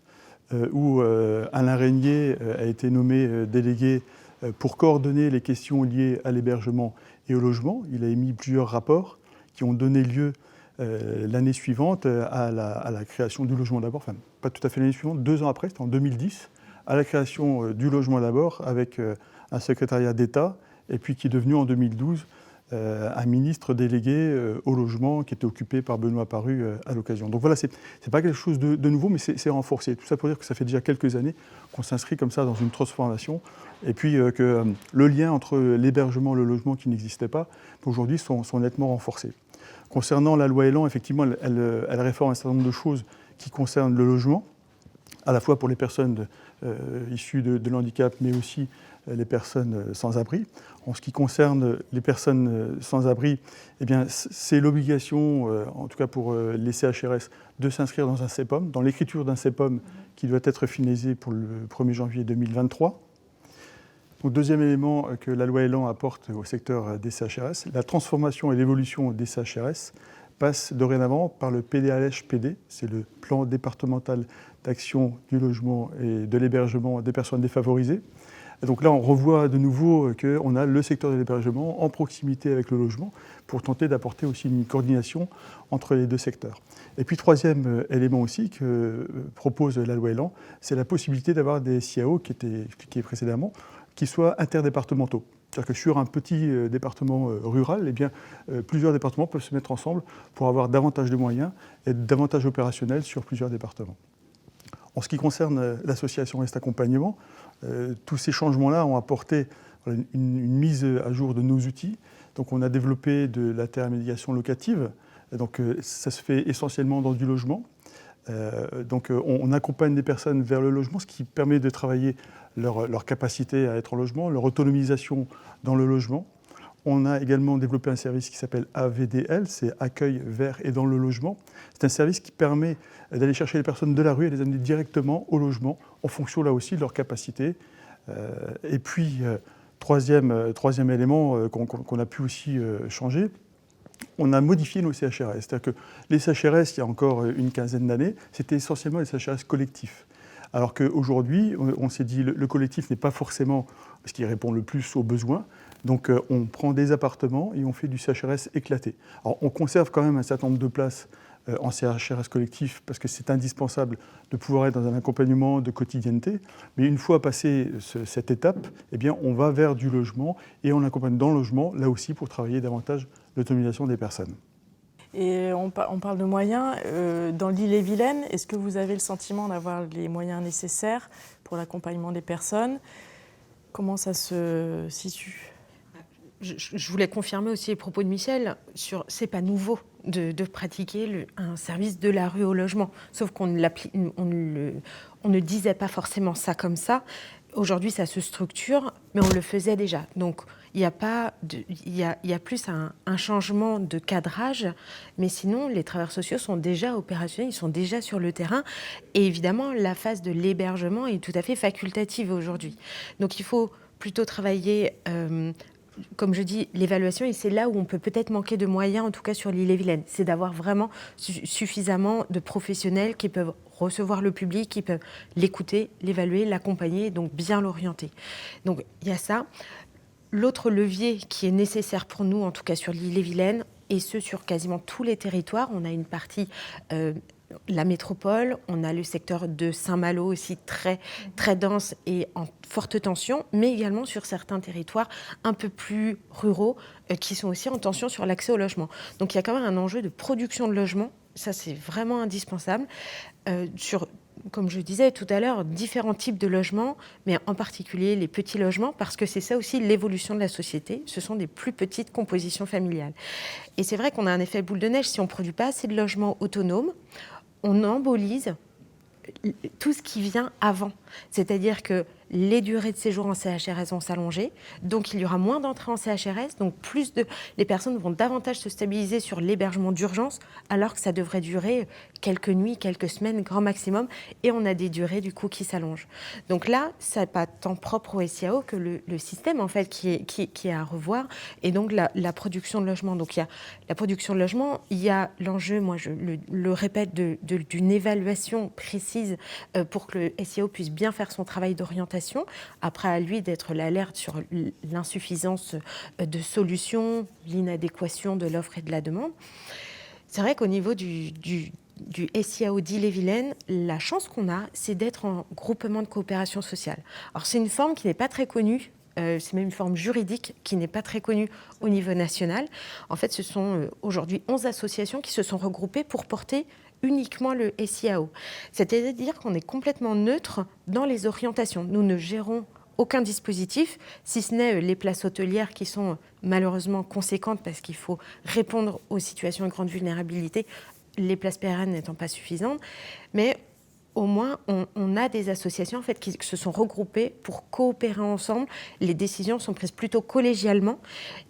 où Alain Régnier a été nommé délégué pour coordonner les questions liées à l'hébergement et au logement. Il a émis plusieurs rapports qui ont donné lieu l'année suivante à la création du logement d'abord, enfin pas tout à fait l'année suivante, 2 ans après, c'était en 2010, à la création du logement d'abord avec un secrétariat d'État, et puis qui est devenu en 2012 un ministre délégué au logement qui était occupé par Benoît Paru à l'occasion. Donc voilà, c'est pas quelque chose de nouveau, mais c'est renforcé. Tout ça pour dire que ça fait déjà quelques années qu'on s'inscrit comme ça dans une transformation, et puis que le lien entre l'hébergement et le logement qui n'existait pas, aujourd'hui sont nettement renforcés. Concernant la loi Elan, effectivement, elle réforme un certain nombre de choses qui concernent le logement, à la fois pour les personnes issues de l'handicap, mais aussi les personnes sans abri. En ce qui concerne les personnes sans abri, eh bien, c'est l'obligation, en tout cas pour les CHRS, de s'inscrire dans un CEPOM, dans l'écriture d'un CEPOM qui doit être finalisé pour le 1er janvier 2023. Donc, deuxième élément que la loi Elan apporte au secteur des CHRS, la transformation et l'évolution des CHRS passe dorénavant par le PDALH-PD, c'est le plan départemental d'action du logement et de l'hébergement des personnes défavorisées. Et donc là, on revoit de nouveau qu'on a le secteur de l'hébergement en proximité avec le logement pour tenter d'apporter aussi une coordination entre les deux secteurs. Et puis, troisième élément aussi que propose la loi Elan, c'est la possibilité d'avoir des SIAO qui étaient expliqués précédemment, qui soient interdépartementaux. C'est-à-dire que sur un petit département rural, eh bien, plusieurs départements peuvent se mettre ensemble pour avoir davantage de moyens et être davantage opérationnels sur plusieurs départements. En ce qui concerne l'association Est Accompagnement, tous ces changements-là ont apporté une mise à jour de nos outils. Donc on a développé de l'intermédiation locative. Donc ça se fait essentiellement dans du logement. Donc on accompagne des personnes vers le logement, ce qui permet de travailler leur capacité à être en logement, leur autonomisation dans le logement. On a également développé un service qui s'appelle AVDL, c'est Accueil vers et dans le logement. C'est un service qui permet d'aller chercher les personnes de la rue et les amener directement au logement, en fonction là aussi de leur capacité. Et puis, troisième élément qu'on a pu aussi changer, on a modifié nos CHRS. C'est-à-dire que les CHRS, il y a encore une quinzaine d'années, c'était essentiellement des CHRS collectifs. Alors qu'aujourd'hui, on s'est dit le collectif n'est pas forcément ce qui répond le plus aux besoins. Donc on prend des appartements et on fait du CHRS éclaté. Alors on conserve quand même un certain nombre de places en CHRS collectif parce que c'est indispensable de pouvoir être dans un accompagnement de quotidienneté. Mais une fois passé cette étape, eh bien, on va vers du logement et on accompagne dans le logement, là aussi pour travailler davantage l'autonomisation des personnes. Et on parle de moyens. Dans l'Ille-et-Vilaine, est-ce que vous avez le sentiment d'avoir les moyens nécessaires pour l'accompagnement des personnes? Comment ça se situe? Je voulais confirmer aussi les propos de Michel sur c'est pas nouveau de pratiquer un service de la rue au logement, sauf qu'on ne disait pas forcément ça comme ça. Aujourd'hui, ça se structure, mais on le faisait déjà. Donc, il y a plus un changement de cadrage, mais sinon, les travailleurs sociaux sont déjà opérationnels, ils sont déjà sur le terrain. Et évidemment, la phase de l'hébergement est tout à fait facultative aujourd'hui. Donc, il faut plutôt travailler, comme je dis, l'évaluation, et c'est là où on peut peut-être manquer de moyens, en tout cas sur l'Ille-et-Vilaine. C'est d'avoir vraiment suffisamment de professionnels qui peuvent recevoir le public, qui peuvent l'écouter, l'évaluer, l'accompagner, donc bien l'orienter. Donc il y a ça. L'autre levier qui est nécessaire pour nous, en tout cas sur l'Ille-et-Vilaine, et ce sur quasiment tous les territoires, on a une partie, la métropole, on a le secteur de Saint-Malo aussi très, très dense et en forte tension, mais également sur certains territoires un peu plus ruraux qui sont aussi en tension sur l'accès au logement. Donc il y a quand même un enjeu de production de logements, ça c'est vraiment indispensable, sur, comme je disais tout à l'heure, différents types de logements, mais en particulier les petits logements, parce que c'est ça aussi l'évolution de la société, ce sont des plus petites compositions familiales. Et c'est vrai qu'on a un effet boule de neige, si on ne produit pas assez de logements autonomes, on embolise tout ce qui vient avant. C'est-à-dire que les durées de séjour en CHRS vont s'allonger, donc il y aura moins d'entrées en CHRS, donc les personnes vont davantage se stabiliser sur l'hébergement d'urgence, alors que ça devrait durer quelques nuits, quelques semaines, grand maximum, et on a des durées du coup qui s'allongent. Donc là, ça n'est pas tant propre au SIAO que le système en fait qui est à revoir, et donc la production de logement. Donc il y a la production de logement, il y a l'enjeu, moi je le répète, d'une évaluation précise pour que le SIAO puisse bien faire son travail d'orientation. Après, à lui d'être l'alerte sur l'insuffisance de solutions, l'inadéquation de l'offre et de la demande. C'est vrai qu'au niveau du SIAO d'Ille-et-Vilaine, la chance qu'on a, c'est d'être en groupement de coopération sociale. Alors, c'est une forme qui n'est pas très connue. C'est même une forme juridique qui n'est pas très connue au niveau national. En fait, ce sont aujourd'hui 11 associations qui se sont regroupées pour porter uniquement le SIAO. C'est-à-dire qu'on est complètement neutre dans les orientations. Nous ne gérons aucun dispositif, si ce n'est les places hôtelières qui sont malheureusement conséquentes parce qu'il faut répondre aux situations de grande vulnérabilité, les places pérennes n'étant pas suffisantes. Mais au moins, on a des associations en fait, qui se sont regroupées pour coopérer ensemble. Les décisions sont prises plutôt collégialement.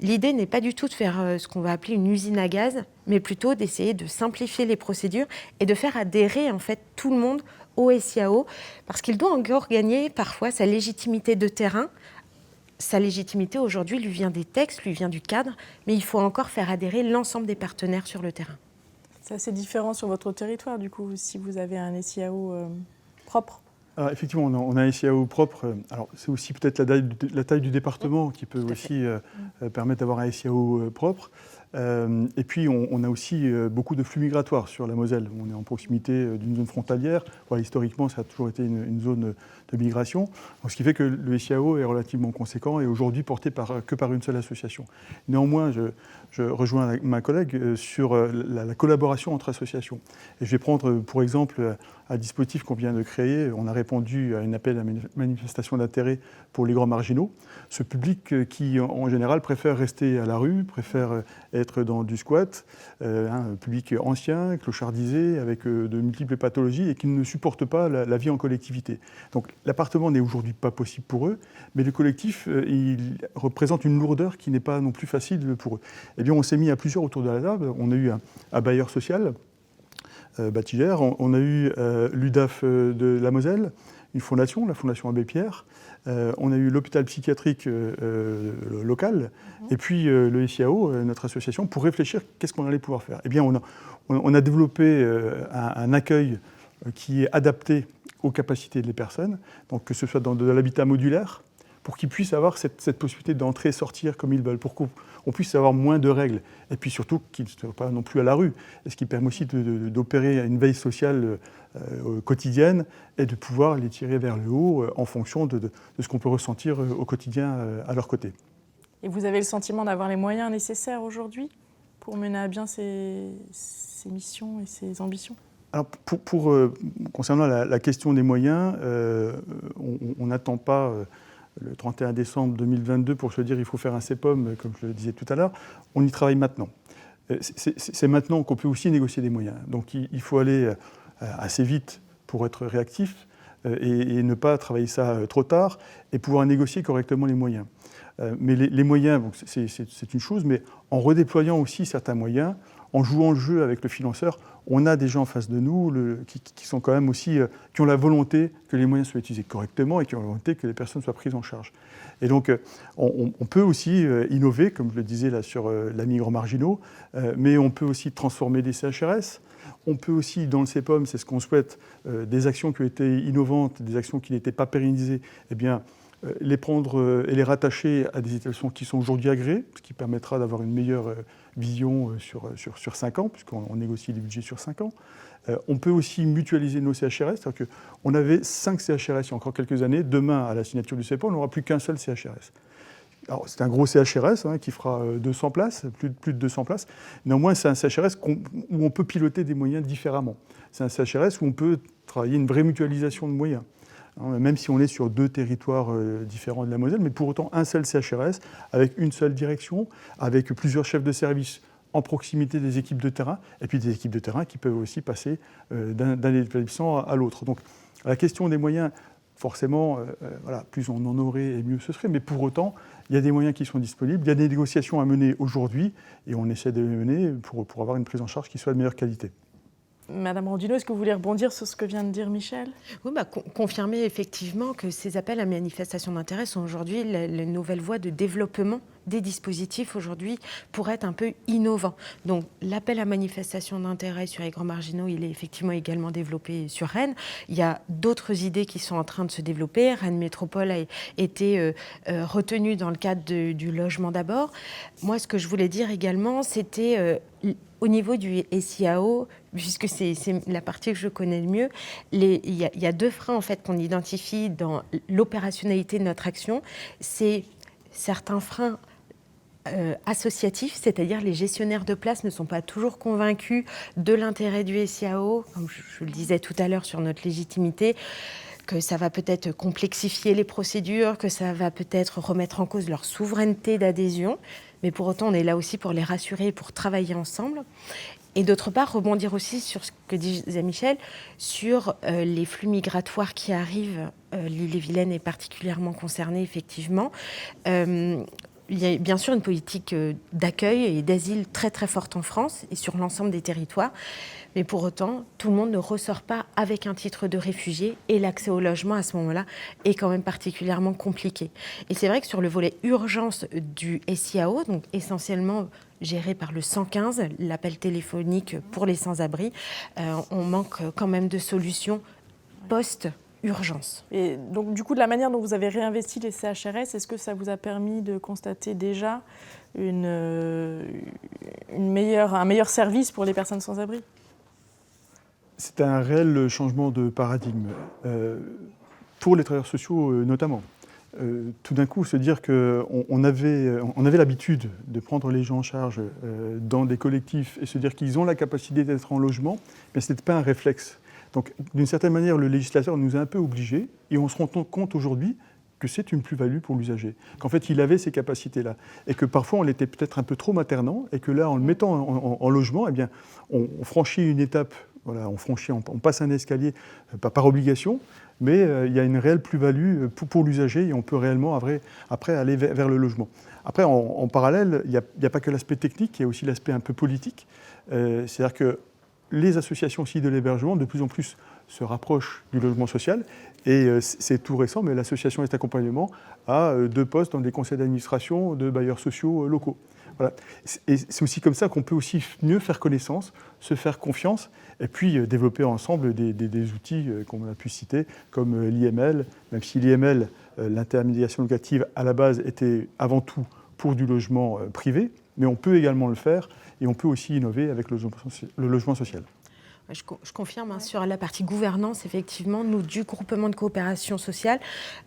L'idée n'est pas du tout de faire ce qu'on va appeler une usine à gaz, mais plutôt d'essayer de simplifier les procédures et de faire adhérer en fait, tout le monde au SIAO, parce qu'il doit encore gagner parfois sa légitimité de terrain. Sa légitimité aujourd'hui lui vient des textes, lui vient du cadre, mais il faut encore faire adhérer l'ensemble des partenaires sur le terrain. C'est assez différent sur votre territoire, du coup, si vous avez un SIAO propre. Alors, effectivement, on a un SIAO propre. Alors, c'est aussi peut-être la taille du département qui peut aussi permettre d'avoir un SIAO propre. Et puis, on a aussi beaucoup de flux migratoires sur la Moselle. On est en proximité d'une zone frontalière. Voilà, historiquement, ça a toujours été une zone de migration. Donc, ce qui fait que le SIAO est relativement conséquent et aujourd'hui porté que par une seule association. Néanmoins, je rejoins ma collègue sur la collaboration entre associations. Et je vais prendre pour exemple un dispositif qu'on vient de créer. On a répondu à un appel à manifestation d'intérêt pour les grands marginaux. Ce public qui, en général, préfère rester à la rue, préfère être dans du squat, un public ancien, clochardisé, avec de multiples pathologies et qui ne supporte pas la vie en collectivité. Donc l'appartement n'est aujourd'hui pas possible pour eux, mais le collectif, il représente une lourdeur qui n'est pas non plus facile pour eux. Eh bien, on s'est mis à plusieurs autour de la table. On a eu un bailleur social, Batigère, on a eu l'UDAF de la Moselle, une fondation, la Fondation Abbé Pierre, on a eu l'hôpital psychiatrique local, et puis le SIAO, notre association, pour réfléchir qu'est-ce qu'on allait pouvoir faire. Eh bien, on a développé un accueil qui est adapté aux capacités des personnes, donc que ce soit dans de l'habitat modulaire, pour qu'ils puissent avoir cette possibilité d'entrer et sortir comme ils veulent, pour qu'on puisse avoir moins de règles, et puis surtout qu'ils ne soient pas non plus à la rue, et ce qui permet aussi d'opérer une veille sociale quotidienne et de pouvoir les tirer vers le haut en fonction de ce qu'on peut ressentir au quotidien à leur côté. Et vous avez le sentiment d'avoir les moyens nécessaires aujourd'hui pour mener à bien ces missions et ces ambitions? Alors concernant la question des moyens, on n'attend pas le 31 décembre 2022 pour se dire il faut faire un CEPOM, comme je le disais tout à l'heure. On y travaille maintenant. C'est maintenant qu'on peut aussi négocier des moyens. Donc il faut aller assez vite pour être réactif et ne pas travailler ça trop tard et pouvoir négocier correctement les moyens. Mais les moyens, bon, c'est une chose, mais en redéployant aussi certains moyens, en jouant le jeu avec le financeur, on a des gens en face de nous qui sont quand même aussi, qui ont la volonté que les moyens soient utilisés correctement et qui ont la volonté que les personnes soient prises en charge. Et donc, on peut aussi innover, comme je le disais là sur la migrants marginaux, mais on peut aussi transformer des CHRS. On peut aussi, dans le CEPOM, c'est ce qu'on souhaite, des actions qui ont été innovantes, des actions qui n'étaient pas pérennisées, eh bien, les prendre et les rattacher à des établissements qui sont aujourd'hui agréés, ce qui permettra d'avoir une meilleure vision sur 5 ans, puisqu'on négocie les budgets sur 5 ans. On peut aussi mutualiser nos CHRS, c'est-à-dire qu'on avait 5 CHRS il y a encore quelques années. Demain, à la signature du CEPOM, on n'aura plus qu'un seul CHRS. Alors, c'est un gros CHRS qui fera 200 places, plus de 200 places. Néanmoins, c'est un CHRS où on peut piloter des moyens différemment. C'est un CHRS où on peut travailler une vraie mutualisation de moyens. Même si on est sur 2 territoires différents de la Moselle, mais pour autant un seul CHRS avec une seule direction, avec plusieurs chefs de service en proximité des équipes de terrain, et puis des équipes de terrain qui peuvent aussi passer d'un établissement à l'autre. Donc la question des moyens, forcément, plus on en aurait et mieux ce serait, mais pour autant, il y a des moyens qui sont disponibles, il y a des négociations à mener aujourd'hui, et on essaie de les mener pour avoir une prise en charge qui soit de meilleure qualité. Madame Randino, est-ce que vous voulez rebondir sur ce que vient de dire Michel? Oui, confirmer effectivement que ces appels à manifestation d'intérêt sont aujourd'hui la nouvelle voie de développement des dispositifs aujourd'hui pour être un peu innovants. Donc l'appel à manifestation d'intérêt sur les grands marginaux, il est effectivement également développé sur Rennes. Il y a d'autres idées qui sont en train de se développer. Rennes Métropole a été retenue dans le cadre du logement d'abord. Moi, ce que je voulais dire également, c'était au niveau du SIAO, puisque c'est la partie que je connais le mieux, il y a 2 freins en fait, qu'on identifie dans l'opérationnalité de notre action. C'est certains freins associatifs, c'est-à-dire les gestionnaires de place ne sont pas toujours convaincus de l'intérêt du SIAO, comme je le disais tout à l'heure sur notre légitimité, que ça va peut-être complexifier les procédures, que ça va peut-être remettre en cause leur souveraineté d'adhésion. Mais pour autant, on est là aussi pour les rassurer et pour travailler ensemble. Et d'autre part, rebondir aussi sur ce que disait Michel, sur les flux migratoires qui arrivent. L'Ille-et-Vilaine est particulièrement concernée, effectivement. Il y a bien sûr une politique d'accueil et d'asile très très forte en France et sur l'ensemble des territoires. Mais pour autant, tout le monde ne ressort pas avec un titre de réfugié et l'accès au logement à ce moment-là est quand même particulièrement compliqué. Et c'est vrai que sur le volet urgence du SIAO, donc essentiellement géré par le 115, l'appel téléphonique pour les sans-abri, on manque quand même de solutions post-urgence. Et donc du coup, de la manière dont vous avez réinvesti les CHRS, est-ce que ça vous a permis de constater déjà un meilleur service pour les personnes sans-abri ? C'est un réel changement de paradigme, pour les travailleurs sociaux notamment. Tout d'un coup, se dire qu'on avait l'habitude de prendre les gens en charge dans des collectifs et se dire qu'ils ont la capacité d'être en logement, mais ce n'était pas un réflexe. Donc, d'une certaine manière, le législateur nous a un peu obligés et on se rend compte aujourd'hui que c'est une plus-value pour l'usager, qu'en fait, il avait ces capacités-là et que parfois, on l'était peut-être un peu trop maternant et que là, en le mettant en logement, eh bien, on franchit une étape. Voilà, on passe un escalier, pas par obligation, mais il y a une réelle plus-value pour l'usager et on peut réellement après aller vers le logement. Après, en parallèle, il n'y a pas que l'aspect technique, il y a aussi l'aspect un peu politique. C'est-à-dire que les associations aussi de l'hébergement, de plus en plus, se rapprochent du logement social. Et c'est tout récent, mais l'association Est Accompagnement a 2 postes dans des conseils d'administration de bailleurs sociaux locaux. Voilà. Et c'est aussi comme ça qu'on peut aussi mieux faire connaissance, se faire confiance, et puis développer ensemble des outils qu'on a pu citer, comme l'IML, même si l'IML, l'intermédiation locative, à la base, était avant tout pour du logement privé, mais on peut également le faire, et on peut aussi innover avec le logement social. Je confirme, hein, sur la partie gouvernance, effectivement, nous, du groupement de coopération sociale,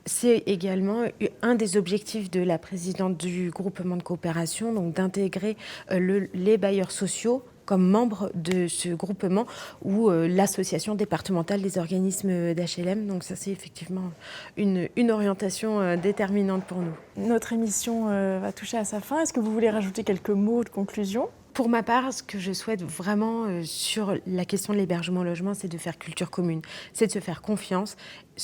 c'est également un des objectifs de la présidente du groupement de coopération, donc d'intégrer les bailleurs sociaux comme membres de ce groupement ou l'association départementale des organismes d'HLM. Donc ça, c'est effectivement une orientation déterminante pour nous. Notre émission va toucher à sa fin. Est-ce que vous voulez rajouter quelques mots de conclusion ? Pour ma part, ce que je souhaite vraiment sur la question de l'hébergement-logement, c'est de faire culture commune, c'est de se faire confiance,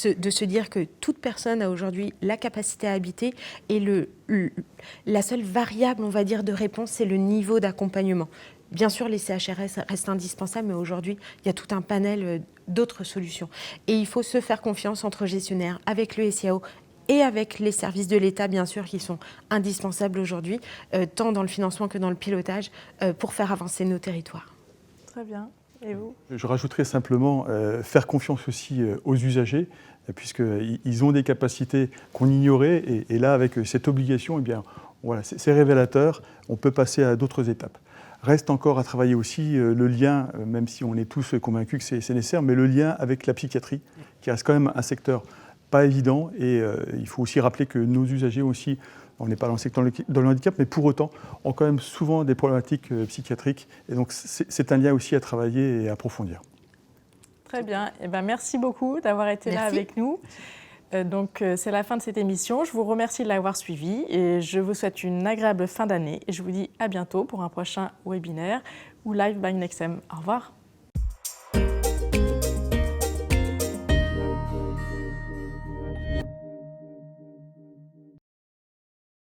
de se dire que toute personne a aujourd'hui la capacité à habiter et la seule variable, on va dire, de réponse, c'est le niveau d'accompagnement. Bien sûr, les CHRS restent indispensables, mais aujourd'hui, il y a tout un panel d'autres solutions. Et il faut se faire confiance entre gestionnaires, avec le SIAO et avec les services de l'État, bien sûr, qui sont indispensables aujourd'hui, tant dans le financement que dans le pilotage, pour faire avancer nos territoires. Très bien. Et vous ? Je rajouterais simplement faire confiance aussi aux usagers, puisqu'ils ont des capacités qu'on ignorait. Et là, avec cette obligation, eh bien, voilà, c'est révélateur. On peut passer à d'autres étapes. Reste encore à travailler aussi le lien, même si on est tous convaincus que c'est nécessaire, mais le lien avec la psychiatrie, qui reste quand même un secteur pas évident. Et il faut aussi rappeler que nos usagers aussi, on n'est pas dans le secteur de handicap, mais pour autant, ont quand même souvent des problématiques psychiatriques. Et donc c'est un lien aussi à travailler et à approfondir. Très bien. Eh ben, merci beaucoup d'avoir été là avec nous. Donc, c'est la fin de cette émission. Je vous remercie de l'avoir suivie et je vous souhaite une agréable fin d'année. Et je vous dis à bientôt pour un prochain webinaire ou live by Nexem. Au revoir.